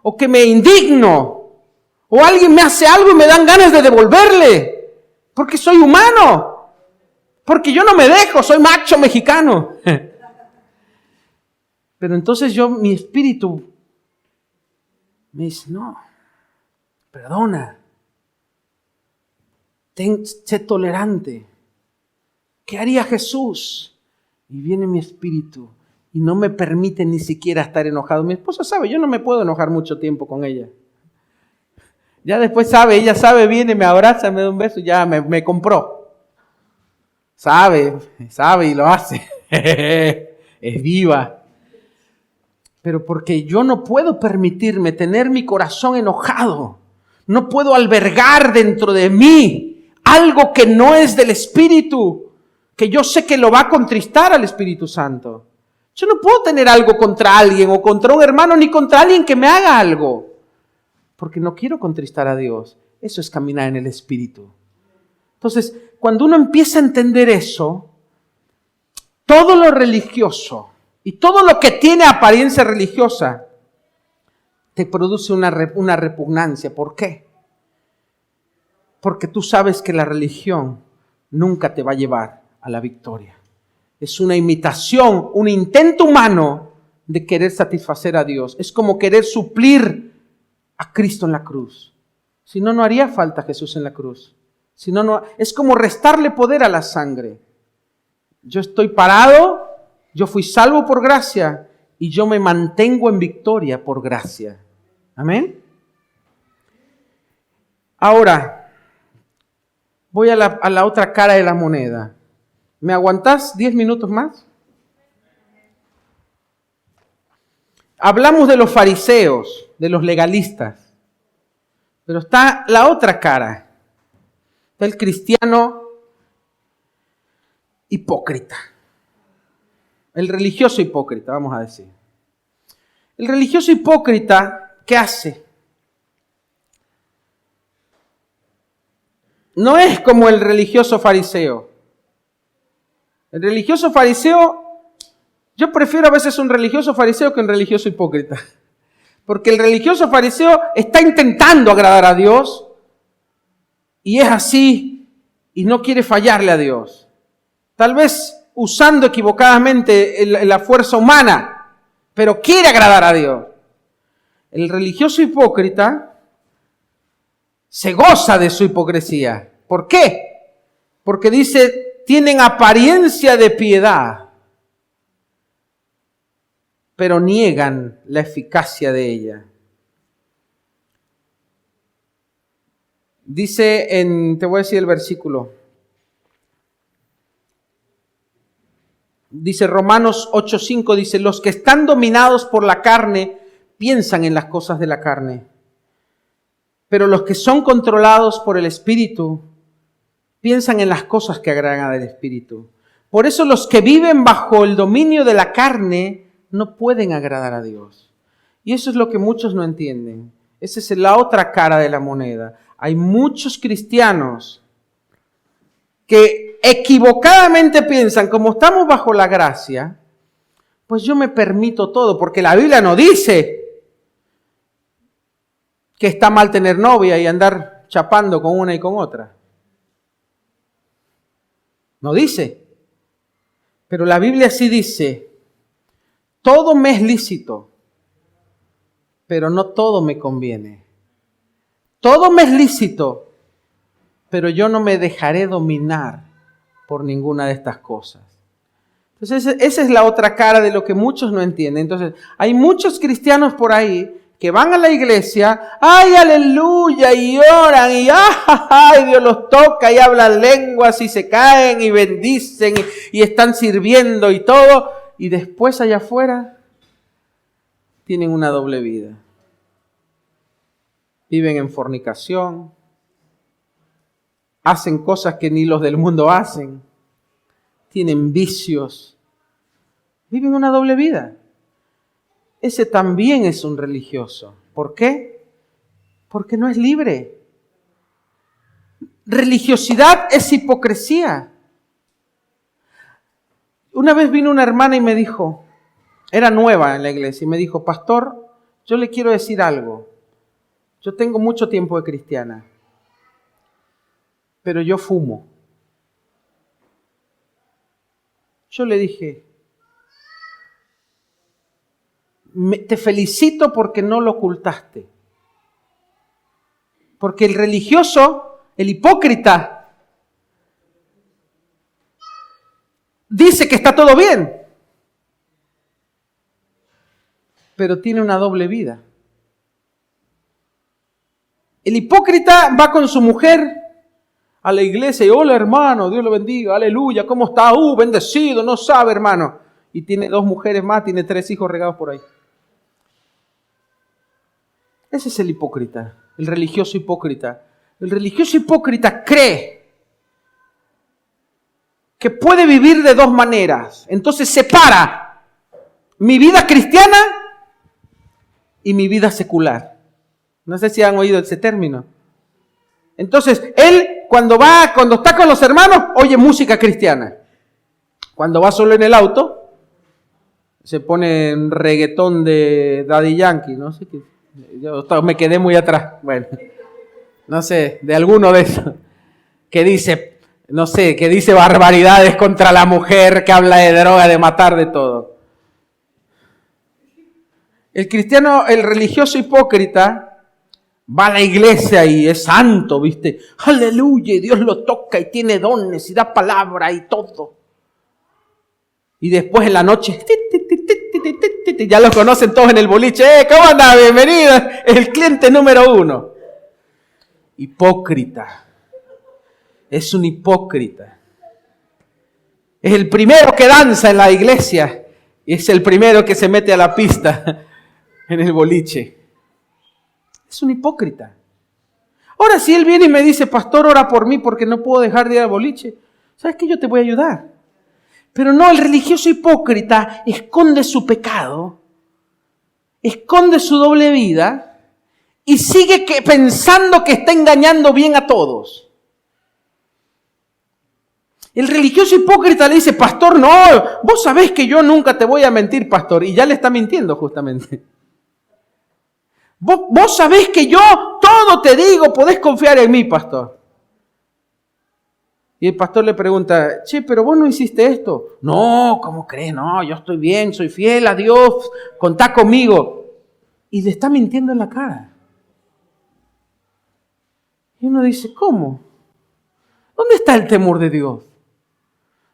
o que me indigno, o alguien me hace algo y me dan ganas de devolverle, porque soy humano. Porque yo no me dejo, soy macho mexicano. Pero entonces mi espíritu me dice, no, perdona, sé tolerante. ¿Qué haría Jesús? Y viene mi espíritu y no me permite ni siquiera estar enojado. Mi esposa sabe, yo no me puedo enojar mucho tiempo con ella. Ya después ella sabe, viene, me abraza, me da un beso y ya me compró. Sabe y lo hace. Es viva. Pero porque yo no puedo permitirme tener mi corazón enojado. No puedo albergar dentro de mí algo que no es del Espíritu, que yo sé que lo va a contristar al Espíritu Santo. Yo no puedo tener algo contra alguien o contra un hermano ni contra alguien que me haga algo, porque no quiero contristar a Dios. Eso es caminar en el Espíritu. Entonces, cuando uno empieza a entender eso, todo lo religioso y todo lo que tiene apariencia religiosa te produce una repugnancia. ¿Por qué? Porque tú sabes que la religión nunca te va a llevar a la victoria. Es una imitación, un intento humano de querer satisfacer a Dios. Es como querer suplir a Cristo en la cruz. Si no, no haría falta Jesús en la cruz. Si no, no, es como restarle poder a la sangre. Yo estoy parado, yo fui salvo por gracia y yo me mantengo en victoria por gracia. Amén. Ahora, voy a la otra cara de la moneda. ¿Me aguantás 10 minutos más? Hablamos de los fariseos, de los legalistas, pero está la otra cara. Está el cristiano hipócrita. El religioso hipócrita, vamos a decir. El religioso hipócrita, ¿qué hace? No es como el religioso fariseo. El religioso fariseo, yo prefiero a veces un religioso fariseo que un religioso hipócrita. Porque el religioso fariseo está intentando agradar a Dios y es así y no quiere fallarle a Dios. Tal vez usando equivocadamente la fuerza humana, pero quiere agradar a Dios. El religioso hipócrita se goza de su hipocresía. ¿Por qué? Porque dice, tienen apariencia de piedad, pero niegan la eficacia de ella. Dice te voy a decir el versículo. Dice Romanos 8:5, dice, los que están dominados por la carne piensan en las cosas de la carne, pero los que son controlados por el Espíritu piensan en las cosas que agradan al Espíritu. Por eso los que viven bajo el dominio de la carne no pueden agradar a Dios. Y eso es lo que muchos no entienden. Esa es la otra cara de la moneda. Hay muchos cristianos que equivocadamente piensan, como estamos bajo la gracia, pues yo me permito todo, porque la Biblia no dice que está mal tener novia y andar chapando con una y con otra. No dice. Pero la Biblia sí dice, todo me es lícito, pero no todo me conviene. Todo me es lícito, pero yo no me dejaré dominar por ninguna de estas cosas. Entonces, esa es la otra cara de lo que muchos no entienden. Entonces, hay muchos cristianos por ahí que van a la iglesia, ¡ay, aleluya! Y oran, y ¡ay! Dios los toca, y hablan lenguas, y se caen, y bendicen, y están sirviendo, y todo. Y después allá afuera tienen una doble vida. Viven en fornicación, hacen cosas que ni los del mundo hacen, tienen vicios, viven una doble vida. Ese también es un religioso. ¿Por qué? Porque no es libre. Religiosidad es hipocresía. Una vez vino una hermana y me dijo, era nueva en la iglesia, y me dijo, pastor, yo le quiero decir algo. Yo tengo mucho tiempo de cristiana, pero yo fumo. Yo le dije, te felicito porque no lo ocultaste. Porque el religioso, el hipócrita, dice que está todo bien, pero tiene una doble vida. El hipócrita va con su mujer a la iglesia y hola hermano, Dios lo bendiga, aleluya, ¿cómo está? Bendecido, no sabe hermano. Y tiene 2 mujeres más, tiene 3 hijos regados por ahí. Ese es el hipócrita, el religioso hipócrita. El religioso hipócrita cree que puede vivir de 2 maneras. Entonces separa mi vida cristiana y mi vida secular. No sé si han oído ese término. Entonces, él cuando está con los hermanos, oye música cristiana. Cuando va solo en el auto, se pone un reggaetón de Daddy Yankee, no sé qué. Yo me quedé muy atrás. Bueno, no sé, de alguno de esos que dice, no sé, que dice barbaridades contra la mujer, que habla de droga, de matar, de todo. El cristiano, el religioso hipócrita, va a la iglesia y es santo, ¿viste? Aleluya, y Dios lo toca y tiene dones y da palabra y todo. Y después en la noche, ya los conocen todos en el boliche. ¿Cómo anda? Bienvenido, el cliente número 1. Hipócrita. Es un hipócrita. Es el primero que danza en la iglesia y es el primero que se mete a la pista en el boliche. Es un hipócrita. Ahora, si él viene y me dice, pastor, ora por mí porque no puedo dejar de ir al boliche, ¿sabes qué? Yo te voy a ayudar. Pero no, el religioso hipócrita esconde su pecado, esconde su doble vida y sigue pensando que está engañando bien a todos. El religioso hipócrita le dice, pastor, no, vos sabés que yo nunca te voy a mentir, pastor, y ya le está mintiendo justamente. Vos sabés que yo todo te digo, podés confiar en mí, pastor. Y el pastor le pregunta, che, pero vos no hiciste esto. No, ¿cómo crees? No, yo estoy bien, soy fiel a Dios, contá conmigo. Y le está mintiendo en la cara. Y uno dice, ¿cómo? ¿Dónde está el temor de Dios?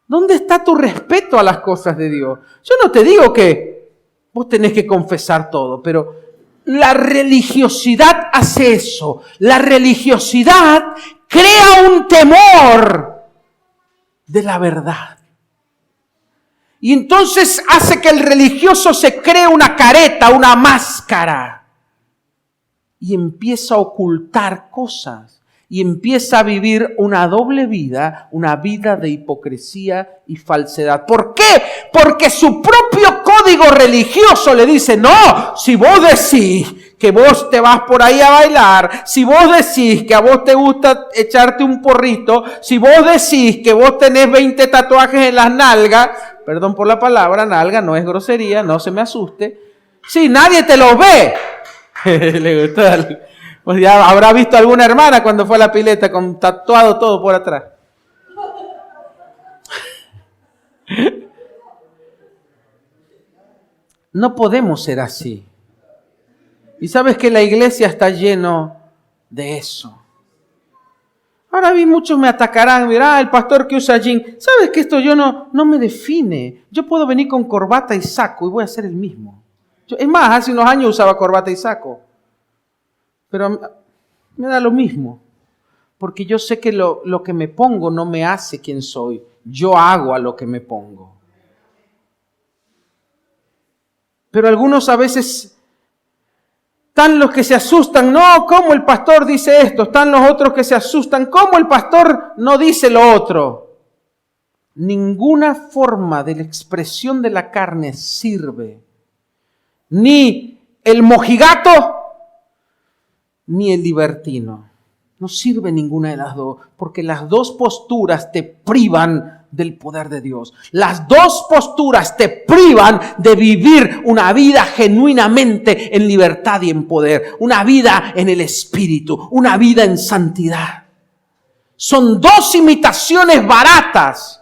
¿Dónde está tu respeto a las cosas de Dios? Yo no te digo que vos tenés que confesar todo, pero la religiosidad hace eso. La religiosidad crea un temor de la verdad. Y entonces hace que el religioso se cree una careta, una máscara. Y empieza a ocultar cosas. Y empieza a vivir una doble vida, una vida de hipocresía y falsedad. ¿Por qué? Porque su propio código religioso le dice, no, si vos decís que vos te vas por ahí a bailar, si vos decís que a vos te gusta echarte un porrito, si vos decís que vos tenés 20 tatuajes en las nalgas, perdón por la palabra, nalga no es grosería, no se me asuste, si nadie te los ve. Le gustó algo. Pues ya habrá visto alguna hermana cuando fue a la pileta con tatuado todo por atrás. No podemos ser así. Y sabes que la iglesia está lleno de eso. Ahora muchos me atacarán, mirá, el pastor que usa jean. ¿Sabes que esto no me define? Yo puedo venir con corbata y saco y voy a ser el mismo. Es más, hace unos años usaba corbata y saco. Pero me da lo mismo, porque yo sé que lo que me pongo no me hace quien soy. Yo hago a lo que me pongo. Pero algunos a veces están los que se asustan. No, ¿cómo el pastor dice esto? Están los otros que se asustan. ¿Cómo el pastor no dice lo otro? Ninguna forma de la expresión de la carne sirve. Ni el mojigato ni el libertino. No sirve ninguna de las dos, porque las dos posturas te privan del poder de Dios. Las dos posturas te privan de vivir una vida genuinamente en libertad y en poder, una vida en el Espíritu, una vida en santidad. Son dos imitaciones baratas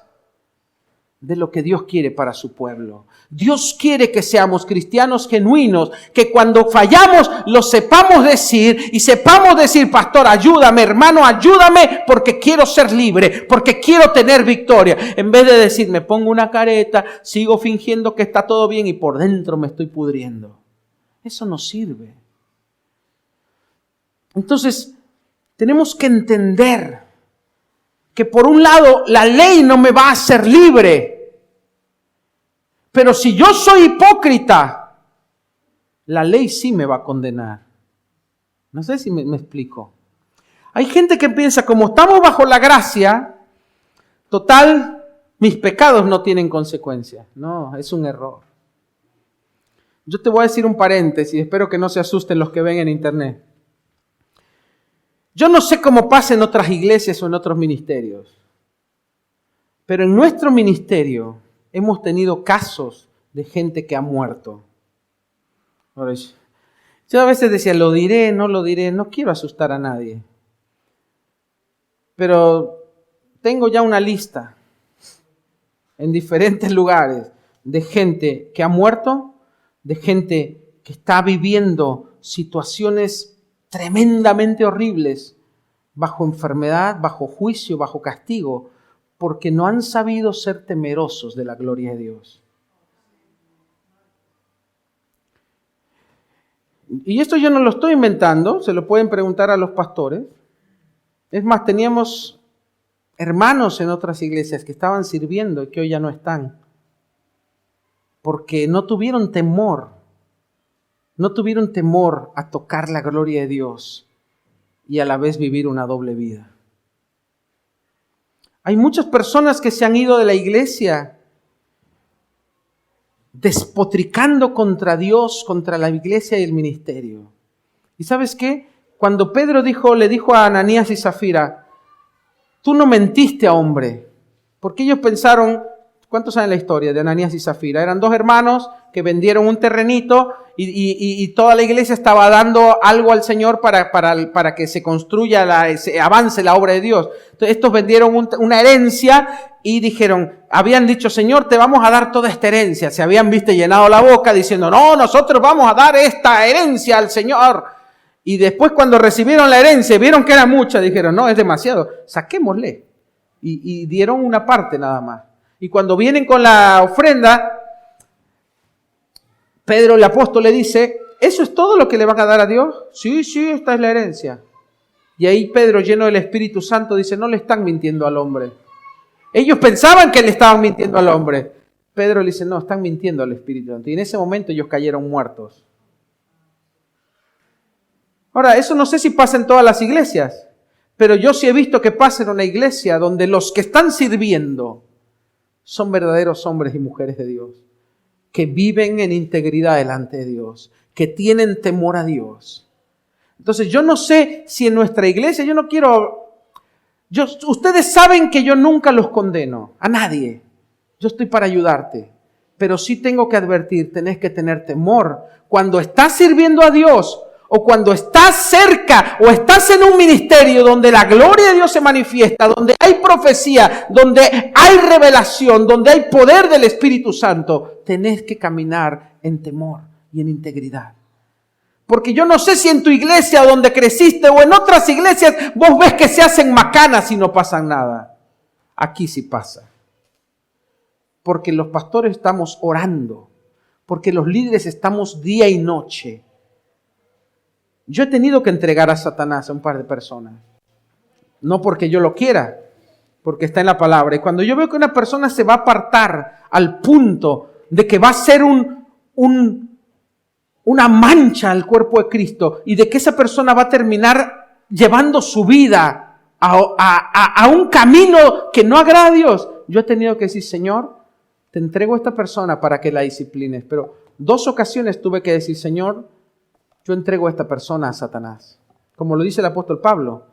de lo que Dios quiere para su pueblo. Dios quiere que seamos cristianos genuinos, que cuando fallamos lo sepamos decir y sepamos decir, pastor, ayúdame, hermano, ayúdame porque quiero ser libre, porque quiero tener victoria. En vez de decir, me pongo una careta, sigo fingiendo que está todo bien y por dentro me estoy pudriendo. Eso no sirve. Entonces, tenemos que entender que por un lado la ley no me va a hacer libre. Pero si yo soy hipócrita, la ley sí me va a condenar. No sé si me explico. Hay gente que piensa, como estamos bajo la gracia, total, mis pecados no tienen consecuencias. No, es un error. Yo te voy a decir un paréntesis, espero que no se asusten los que ven en internet. Yo no sé cómo pasa en otras iglesias o en otros ministerios, pero en nuestro ministerio hemos tenido casos de gente que ha muerto. Yo a veces decía, lo diré, no quiero asustar a nadie. Pero tengo ya una lista en diferentes lugares de gente que ha muerto, de gente que está viviendo situaciones tremendamente horribles, bajo enfermedad, bajo juicio, bajo castigo, porque no han sabido ser temerosos de la gloria de Dios. Y esto yo no lo estoy inventando, se lo pueden preguntar a los pastores. Es más, teníamos hermanos en otras iglesias que estaban sirviendo y que hoy ya no están, porque no tuvieron temor a tocar la gloria de Dios y a la vez vivir una doble vida. Hay muchas personas que se han ido de la iglesia despotricando contra Dios, contra la iglesia y el ministerio. ¿Y sabes qué? Cuando Pedro le dijo a Ananías y Zafira, tú no mentiste, hombre, porque ellos pensaron, ¿cuántos saben la historia de Ananías y Zafira? Eran dos hermanos que vendieron un terrenito y toda la iglesia estaba dando algo al Señor para que se construya, se avance la obra de Dios. Entonces estos vendieron una herencia y dijeron, habían dicho, Señor, te vamos a dar toda esta herencia. Se habían, llenado la boca diciendo, no, nosotros vamos a dar esta herencia al Señor. Y después cuando recibieron la herencia, vieron que era mucha, dijeron, no, es demasiado, saquémosle. Y dieron una parte nada más. Y cuando vienen con la ofrenda, Pedro el apóstol le dice, ¿eso es todo lo que le van a dar a Dios? Sí, esta es la herencia. Y ahí Pedro, lleno del Espíritu Santo, dice, no le están mintiendo al hombre. Ellos pensaban que le estaban mintiendo al hombre. Pedro le dice, no, están mintiendo al Espíritu Santo. Y en ese momento ellos cayeron muertos. Ahora, eso no sé si pasa en todas las iglesias, pero yo sí he visto que pasa en una iglesia donde los que están sirviendo son verdaderos hombres y mujeres de Dios, que viven en integridad delante de Dios, que tienen temor a Dios. Entonces yo no sé si en nuestra iglesia, ustedes saben que yo nunca los condeno, a nadie. Yo estoy para ayudarte, pero sí tengo que advertir, tenés que tener temor. Cuando estás sirviendo a Dios, o cuando estás cerca, o estás en un ministerio donde la gloria de Dios se manifiesta, donde hay profecía, donde hay revelación, donde hay poder del Espíritu Santo, tenés que caminar en temor y en integridad. Porque yo no sé si en tu iglesia donde creciste o en otras iglesias vos ves que se hacen macanas y no pasan nada. Aquí sí pasa. Porque los pastores estamos orando, porque los líderes estamos día y noche. Yo he tenido que entregar a Satanás a un par de personas. No porque yo lo quiera, porque está en la palabra. Y cuando yo veo que una persona se va a apartar al punto de que va a ser una mancha al cuerpo de Cristo y de que esa persona va a terminar llevando su vida a un camino que no agrada a Dios, yo he tenido que decir, Señor, te entrego a esta persona para que la disciplines. Pero 2 ocasiones tuve que decir, Señor, yo entrego a esta persona a Satanás. Como lo dice el apóstol Pablo,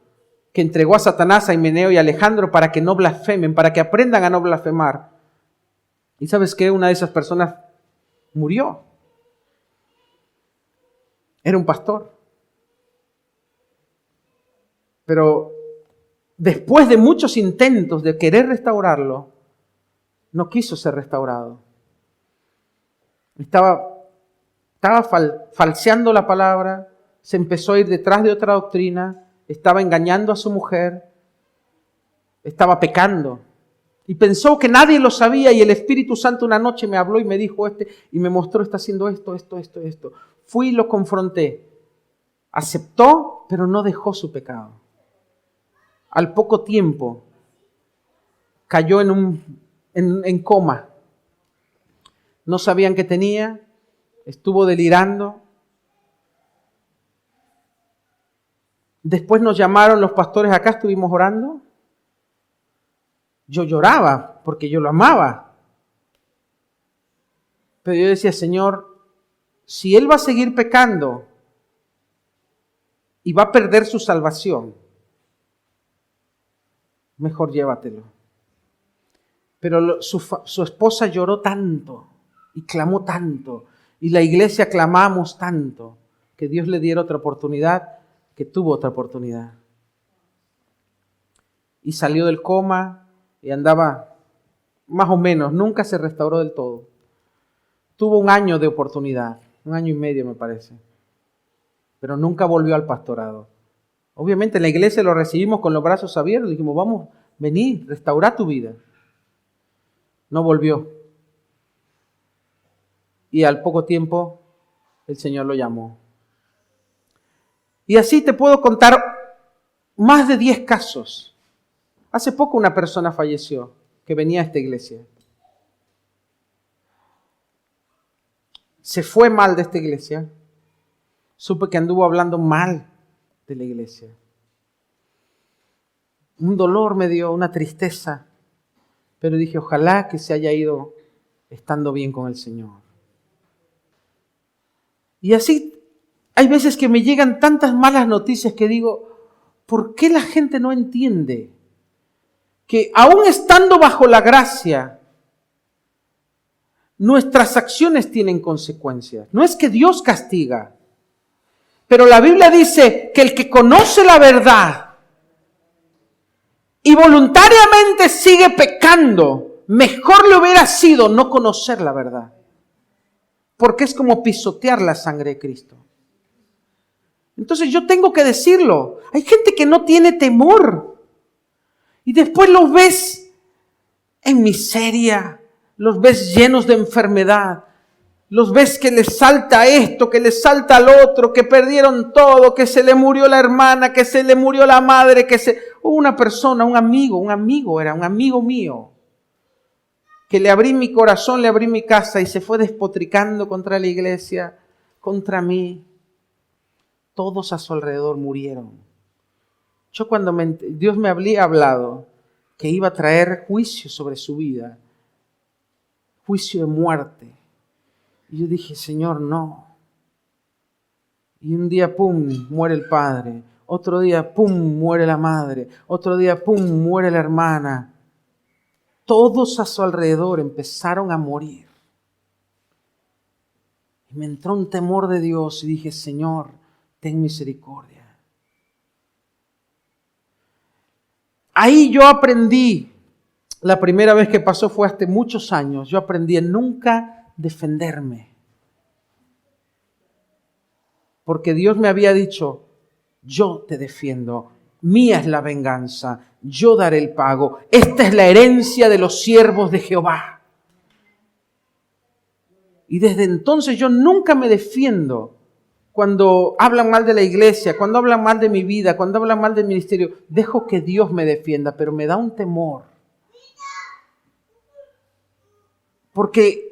que entregó a Satanás, a Himeneo y a Alejandro para que no blasfemen, para que aprendan a no blasfemar. ¿Y sabes qué? Una de esas personas murió. Era un pastor. Pero después de muchos intentos de querer restaurarlo, no quiso ser restaurado. Estaba falseando la palabra, se empezó a ir detrás de otra doctrina, estaba engañando a su mujer, estaba pecando. Y pensó que nadie lo sabía y el Espíritu Santo una noche me habló y me dijo y me mostró, está haciendo esto. Fui y lo confronté. Aceptó, pero no dejó su pecado. Al poco tiempo cayó en coma. No sabían qué tenía, estuvo delirando. Después nos llamaron los pastores acá, estuvimos orando. Yo lloraba porque yo lo amaba. Pero yo decía, Señor, si él va a seguir pecando y va a perder su salvación, mejor llévatelo. Pero su esposa lloró tanto y clamó tanto y la iglesia clamamos tanto que Dios le diera otra oportunidad, que tuvo otra oportunidad. Y salió del coma y andaba más o menos, nunca se restauró del todo. Tuvo 1 año de oportunidad, 1 año y medio me parece, pero nunca volvió al pastorado. Obviamente en la iglesia lo recibimos con los brazos abiertos, dijimos, vamos, vení, restaura tu vida. No volvió. Y al poco tiempo el Señor lo llamó. Y así te puedo contar más de 10 casos. Hace poco una persona falleció que venía a esta iglesia. Se fue mal de esta iglesia. Supe que anduvo hablando mal de la iglesia. Un dolor me dio, una tristeza. Pero dije, ojalá que se haya ido estando bien con el Señor. Y así hay veces que me llegan tantas malas noticias que digo, ¿por qué la gente no entiende que aún estando bajo la gracia, nuestras acciones tienen consecuencias. No es que Dios castiga. Pero la Biblia dice que el que conoce la verdad y voluntariamente sigue pecando, mejor le hubiera sido no conocer la verdad. Porque es como pisotear la sangre de Cristo. Entonces yo tengo que decirlo. Hay gente que no tiene temor. Y después los ves en miseria, los ves llenos de enfermedad. Los ves que les salta esto, que les salta al otro, que perdieron todo, que se le murió la hermana, que se le murió la madre, una persona, un amigo mío, que le abrí mi corazón, le abrí mi casa y se fue despotricando contra la iglesia, contra mí. Todos a su alrededor murieron. Yo cuando Dios me había hablado que iba a traer juicio sobre su vida, juicio de muerte. Y yo dije, Señor, no. Y un día, pum, muere el padre. Otro día, pum, muere la madre. Otro día, pum, muere la hermana. Todos a su alrededor empezaron a morir. Y me entró un temor de Dios y dije, Señor, ten misericordia. Ahí yo aprendí, la primera vez que pasó fue hace muchos años, yo aprendí a nunca defenderme. Porque Dios me había dicho, yo te defiendo, mía es la venganza, yo daré el pago. Esta es la herencia de los siervos de Jehová. Y desde entonces yo nunca me defiendo. Cuando hablan mal de la iglesia, cuando hablan mal de mi vida, cuando hablan mal del ministerio, dejo que Dios me defienda, pero me da un temor. Porque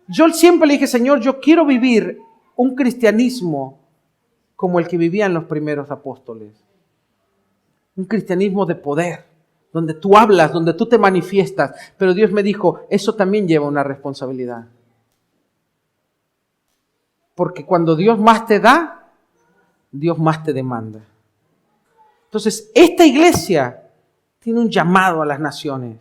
yo siempre le dije, Señor, yo quiero vivir un cristianismo como el que vivían los primeros apóstoles. Un cristianismo de poder, donde tú hablas, donde tú te manifiestas. Pero Dios me dijo, eso también lleva una responsabilidad. Porque cuando Dios más te da, Dios más te demanda. Entonces, esta iglesia tiene un llamado a las naciones.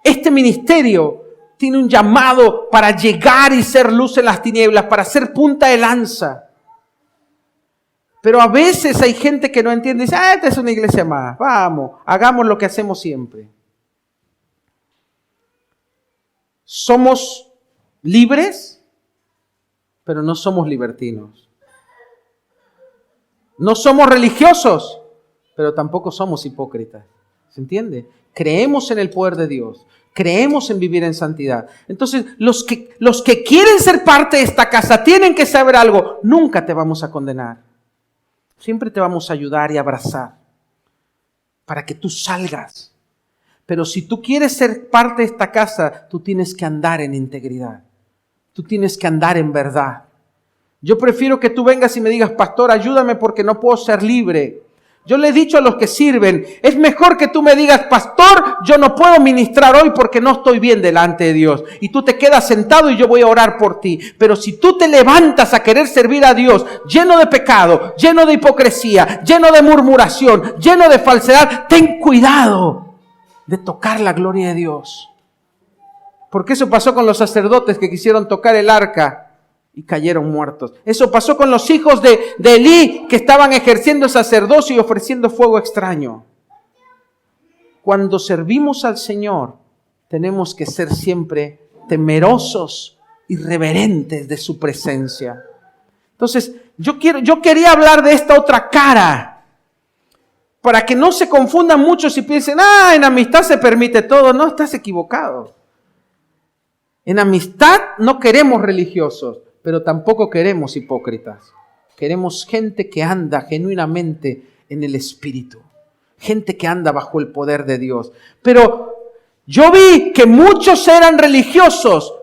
Este ministerio tiene un llamado para llegar y ser luz en las tinieblas, para ser punta de lanza. Pero a veces hay gente que no entiende y dice, esta es una iglesia más, vamos, hagamos lo que hacemos siempre. Somos libres, pero no somos libertinos. No somos religiosos, pero tampoco somos hipócritas. ¿Se entiende? Creemos en el poder de Dios. Creemos en vivir en santidad. Entonces, los que quieren ser parte de esta casa tienen que saber algo. Nunca te vamos a condenar. Siempre te vamos a ayudar y abrazar para que tú salgas. Pero si tú quieres ser parte de esta casa, tú tienes que andar en integridad. Tú tienes que andar en verdad. Yo prefiero que tú vengas y me digas, pastor, ayúdame porque no puedo ser libre. Yo le he dicho a los que sirven, es mejor que tú me digas, pastor, yo no puedo ministrar hoy porque no estoy bien delante de Dios. Y tú te quedas sentado y yo voy a orar por ti. Pero si tú te levantas a querer servir a Dios, lleno de pecado, lleno de hipocresía, lleno de murmuración, lleno de falsedad, ten cuidado de tocar la gloria de Dios. Porque eso pasó con los sacerdotes que quisieron tocar el arca y cayeron muertos. Eso pasó con los hijos de Elí que estaban ejerciendo sacerdocio y ofreciendo fuego extraño. Cuando servimos al Señor, tenemos que ser siempre temerosos y reverentes de su presencia. Entonces, yo quería hablar de esta otra cara, para que no se confundan muchos y piensen, en amistad se permite todo. No, estás equivocado. En amistad no queremos religiosos, pero tampoco queremos hipócritas. Queremos gente que anda genuinamente en el Espíritu. Gente que anda bajo el poder de Dios. Pero yo vi que muchos eran religiosos.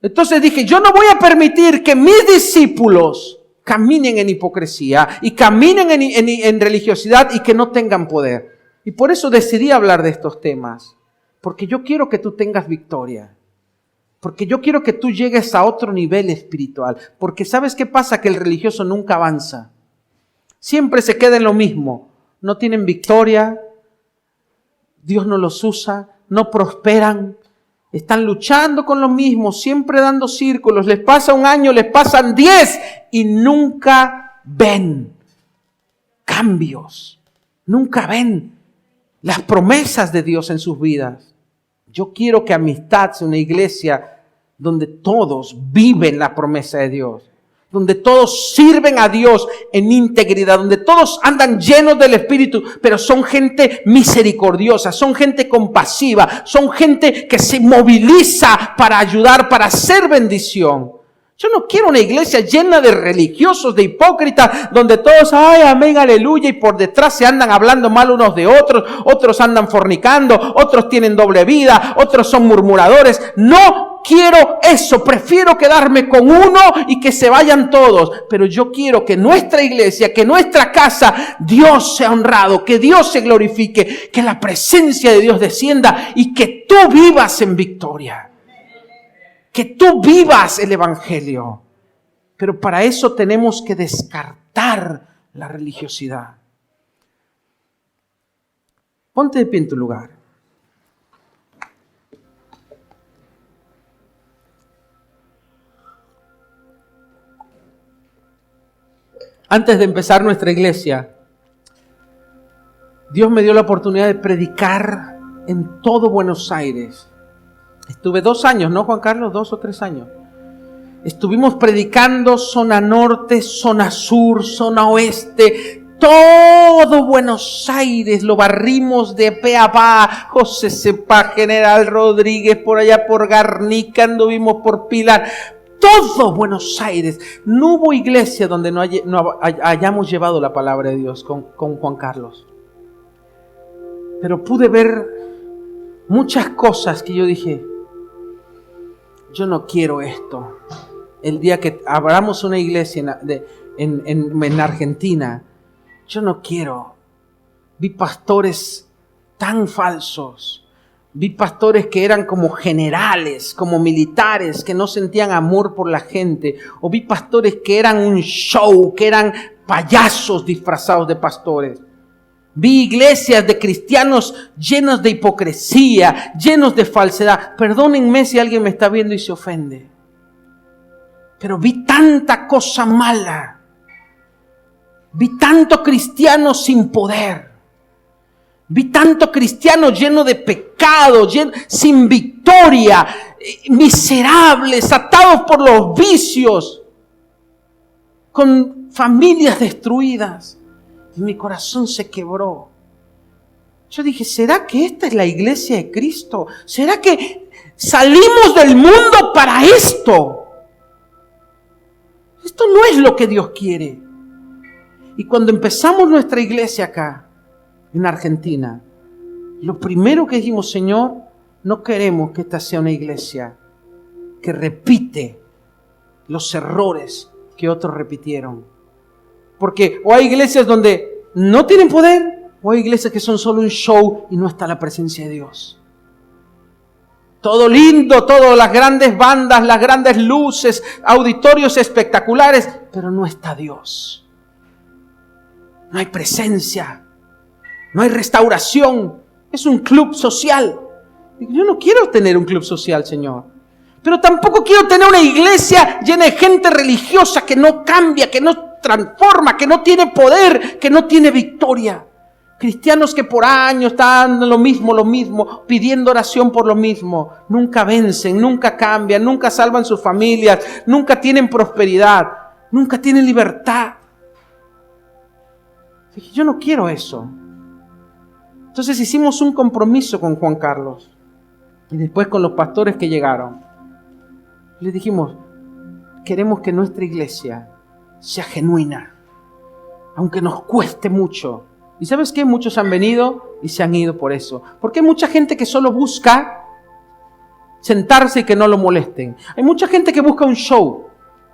Entonces dije, yo no voy a permitir que mis discípulos caminen en hipocresía y caminen en religiosidad y que no tengan poder. Y por eso decidí hablar de estos temas. Porque yo quiero que tú tengas victoria. Porque yo quiero que tú llegues a otro nivel espiritual. Porque ¿sabes qué pasa? Que el religioso nunca avanza. Siempre se queda en lo mismo. No tienen victoria. Dios no los usa. No prosperan. Están luchando con lo mismo, siempre dando círculos. Les pasa un año, les pasan 10 y nunca ven cambios. Nunca ven las promesas de Dios en sus vidas. Yo quiero que Amistad sea una iglesia donde todos viven la promesa de Dios, donde todos sirven a Dios en integridad, donde todos andan llenos del Espíritu, pero son gente misericordiosa, son gente compasiva, son gente que se moviliza para ayudar, para hacer bendición. Yo no quiero una iglesia llena de religiosos, de hipócritas, donde todos, ay, amén, aleluya, y por detrás se andan hablando mal unos de otros, otros andan fornicando, otros tienen doble vida, otros son murmuradores. No quiero eso, prefiero quedarme con uno y que se vayan todos. Pero yo quiero que nuestra iglesia, que nuestra casa, Dios sea honrado, que Dios se glorifique, que la presencia de Dios descienda y que tú vivas en victoria. Que tú vivas el Evangelio. Pero para eso tenemos que descartar la religiosidad. Ponte de pie en tu lugar. Antes de empezar nuestra iglesia, Dios me dio la oportunidad de predicar en todo Buenos Aires. Estuve 2 años, ¿no, Juan Carlos? 2 o 3 años. Estuvimos predicando zona norte, zona sur, zona oeste. Todo Buenos Aires lo barrimos de pe a pa. José Sepa, General Rodríguez, por allá por Garnica, anduvimos por Pilar. Todo Buenos Aires. No hubo iglesia donde no hayamos llevado la palabra de Dios con Juan Carlos. Pero pude ver muchas cosas que yo dije, yo no quiero esto. El día que abramos una iglesia en Argentina, yo no quiero. Vi pastores tan falsos. Vi pastores que eran como generales, como militares, que no sentían amor por la gente. O vi pastores que eran un show, que eran payasos disfrazados de pastores. Vi iglesias de cristianos llenos de hipocresía, llenos de falsedad. Perdónenme si alguien me está viendo y se ofende. Pero vi tanta cosa mala. Vi tanto cristiano sin poder. Vi tanto cristiano lleno de pecado, sin victoria, miserables, atados por los vicios, con familias destruidas. Y mi corazón se quebró. Yo dije, ¿será que esta es la iglesia de Cristo? ¿Será que salimos del mundo para esto? Esto no es lo que Dios quiere. Y cuando empezamos nuestra iglesia acá, en Argentina, lo primero que dijimos, Señor, no queremos que esta sea una iglesia que repite los errores que otros repitieron. Porque o hay iglesias donde no tienen poder, o hay iglesias que son solo un show y no está la presencia de Dios. Todo lindo, todas las grandes bandas, las grandes luces, auditorios espectaculares, pero no está Dios. No hay presencia, no hay restauración. Es un club social. Yo no quiero tener un club social, Señor. Pero tampoco quiero tener una iglesia llena de gente religiosa que no cambia, que no transforma, que no tiene poder, que no tiene victoria. Cristianos que por años están lo mismo, pidiendo oración por lo mismo. Nunca vencen, nunca cambian, nunca salvan sus familias, nunca tienen prosperidad, nunca tienen libertad. Yo no quiero eso. Entonces hicimos un compromiso con Juan Carlos y después con los pastores que llegaron. Les dijimos, queremos que nuestra iglesia sea genuina, aunque nos cueste mucho. ¿Y sabes qué? Muchos han venido y se han ido por eso. Porque hay mucha gente que solo busca sentarse y que no lo molesten. Hay mucha gente que busca un show.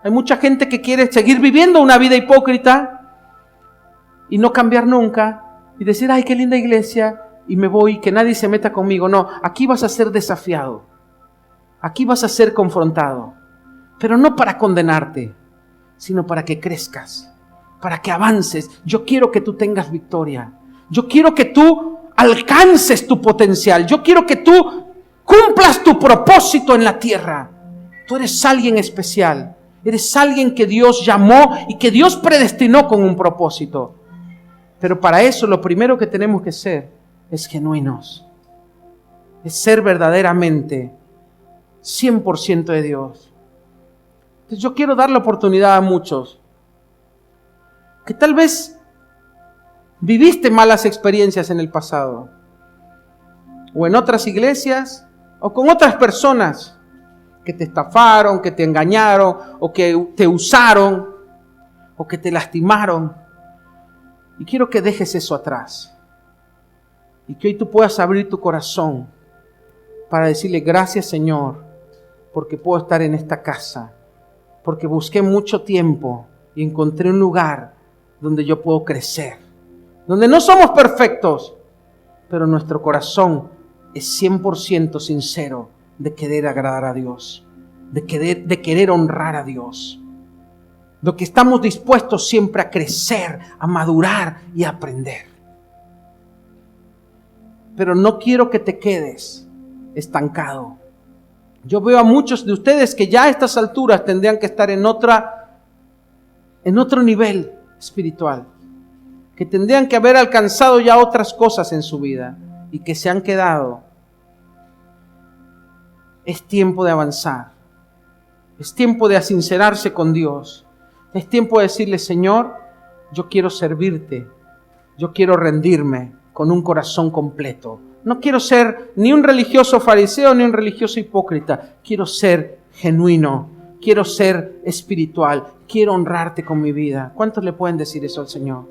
Hay mucha gente que quiere seguir viviendo una vida hipócrita y no cambiar nunca. Y decir, ay, qué linda iglesia, y me voy, que nadie se meta conmigo. No, aquí vas a ser desafiado. Aquí vas a ser confrontado. Pero no para condenarte, sino para que crezcas, para que avances. Yo quiero que tú tengas victoria. Yo quiero que tú alcances tu potencial. Yo quiero que tú cumplas tu propósito en la tierra. Tú eres alguien especial. Eres alguien que Dios llamó y que Dios predestinó con un propósito. Pero para eso lo primero que tenemos que ser es genuinos. Es ser verdaderamente 100% de Dios. Entonces yo quiero dar la oportunidad a muchos que tal vez viviste malas experiencias en el pasado, o en otras iglesias, o con otras personas que te estafaron, que te engañaron, o que te usaron, o que te lastimaron. Y quiero que dejes eso atrás. Y que hoy tú puedas abrir tu corazón para decirle: gracias, Señor, porque puedo estar en esta casa, porque busqué mucho tiempo y encontré un lugar donde yo puedo crecer, donde no somos perfectos, pero nuestro corazón es 100% sincero de querer agradar a Dios, de querer honrar a Dios, de que estamos dispuestos siempre a crecer, a madurar y a aprender. Pero no quiero que te quedes estancado. Yo veo a muchos de ustedes que ya a estas alturas tendrían que estar en otro nivel espiritual, que tendrían que haber alcanzado ya otras cosas en su vida y que se han quedado. Es tiempo de avanzar. Es tiempo de sincerarse con Dios. Es tiempo de decirle: Señor, yo quiero servirte. Yo quiero rendirme con un corazón completo. No quiero ser ni un religioso fariseo ni un religioso hipócrita. Quiero ser genuino. Quiero ser espiritual. Quiero honrarte con mi vida. ¿Cuántos le pueden decir eso al Señor?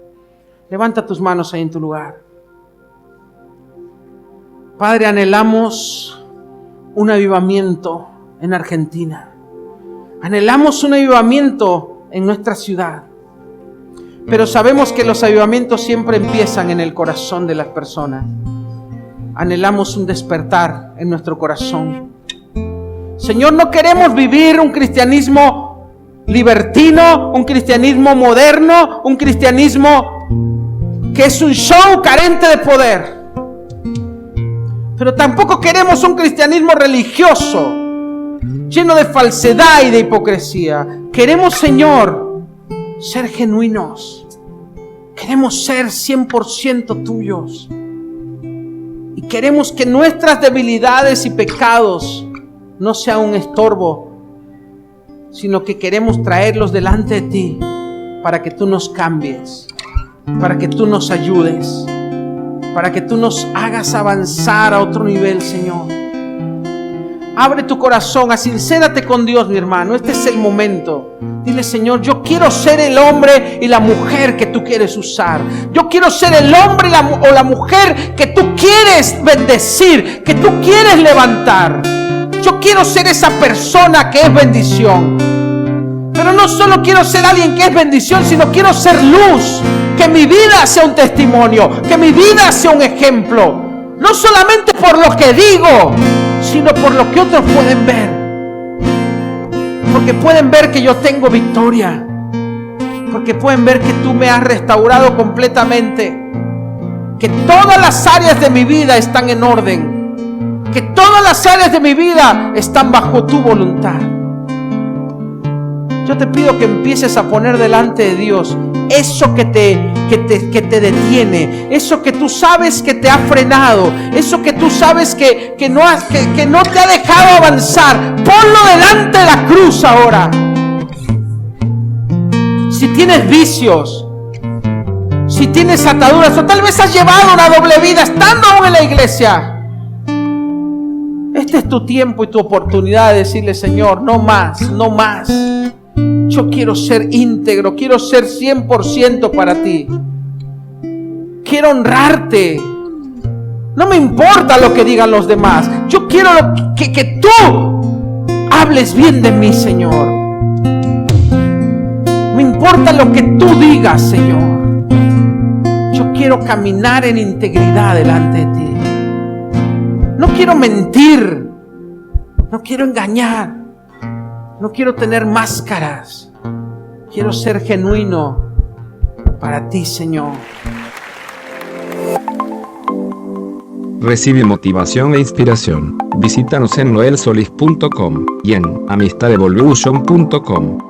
Levanta tus manos ahí en tu lugar. Padre, anhelamos un avivamiento en Argentina. Anhelamos un avivamiento en nuestra ciudad. Pero sabemos que los avivamientos siempre empiezan en el corazón de las personas. Anhelamos un despertar en nuestro corazón. Señor, no queremos vivir un cristianismo libertino, un cristianismo moderno, un cristianismo que es un show carente de poder. Pero tampoco queremos un cristianismo religioso, lleno de falsedad y de hipocresía. Queremos, Señor, ser genuinos. Queremos ser 100% tuyos. Y queremos que nuestras debilidades y pecados no sean un estorbo, sino que queremos traerlos delante de ti para que tú nos cambies, para que tú nos ayudes, para que tú nos hagas avanzar a otro nivel, Señor. Abre tu corazón, asincérate con Dios, mi hermano. Este es el momento. Dile: Señor, yo quiero ser el hombre y la mujer que tú quieres usar. Yo quiero ser el hombre o la mujer que tú quieres bendecir, que tú quieres levantar. Yo quiero ser esa persona que es bendición. Pero no solo quiero ser alguien que es bendición, sino quiero ser luz. Que mi vida sea un testimonio, que mi vida sea un ejemplo. No solamente por lo que digo, sino por lo que otros pueden ver. Porque pueden ver que yo tengo victoria. Porque pueden ver que tú me has restaurado completamente. Que todas las áreas de mi vida están en orden. Que todas las áreas de mi vida están bajo tu voluntad. Yo te pido que empieces a poner delante de Dios eso que te detiene, eso que tú sabes que te ha frenado, eso que tú sabes que no te ha dejado avanzar. Ponlo delante de la cruz ahora. Si tienes vicios, si tienes ataduras, o tal vez has llevado una doble vida estando aún en la iglesia, este es tu tiempo y tu oportunidad de decirle: Señor, no más, no más. Yo quiero ser íntegro, quiero ser 100% para ti. Quiero honrarte. No me importa lo que digan los demás. Yo quiero que tú hables bien de mí, Señor. Me importa lo que tú digas, Señor. Yo quiero caminar en integridad delante de ti. No quiero mentir. No quiero engañar. No quiero tener máscaras. Quiero ser genuino para ti, Señor. Recibe motivación e inspiración Visítanos en noelsolis.com y en amistadevolution.com.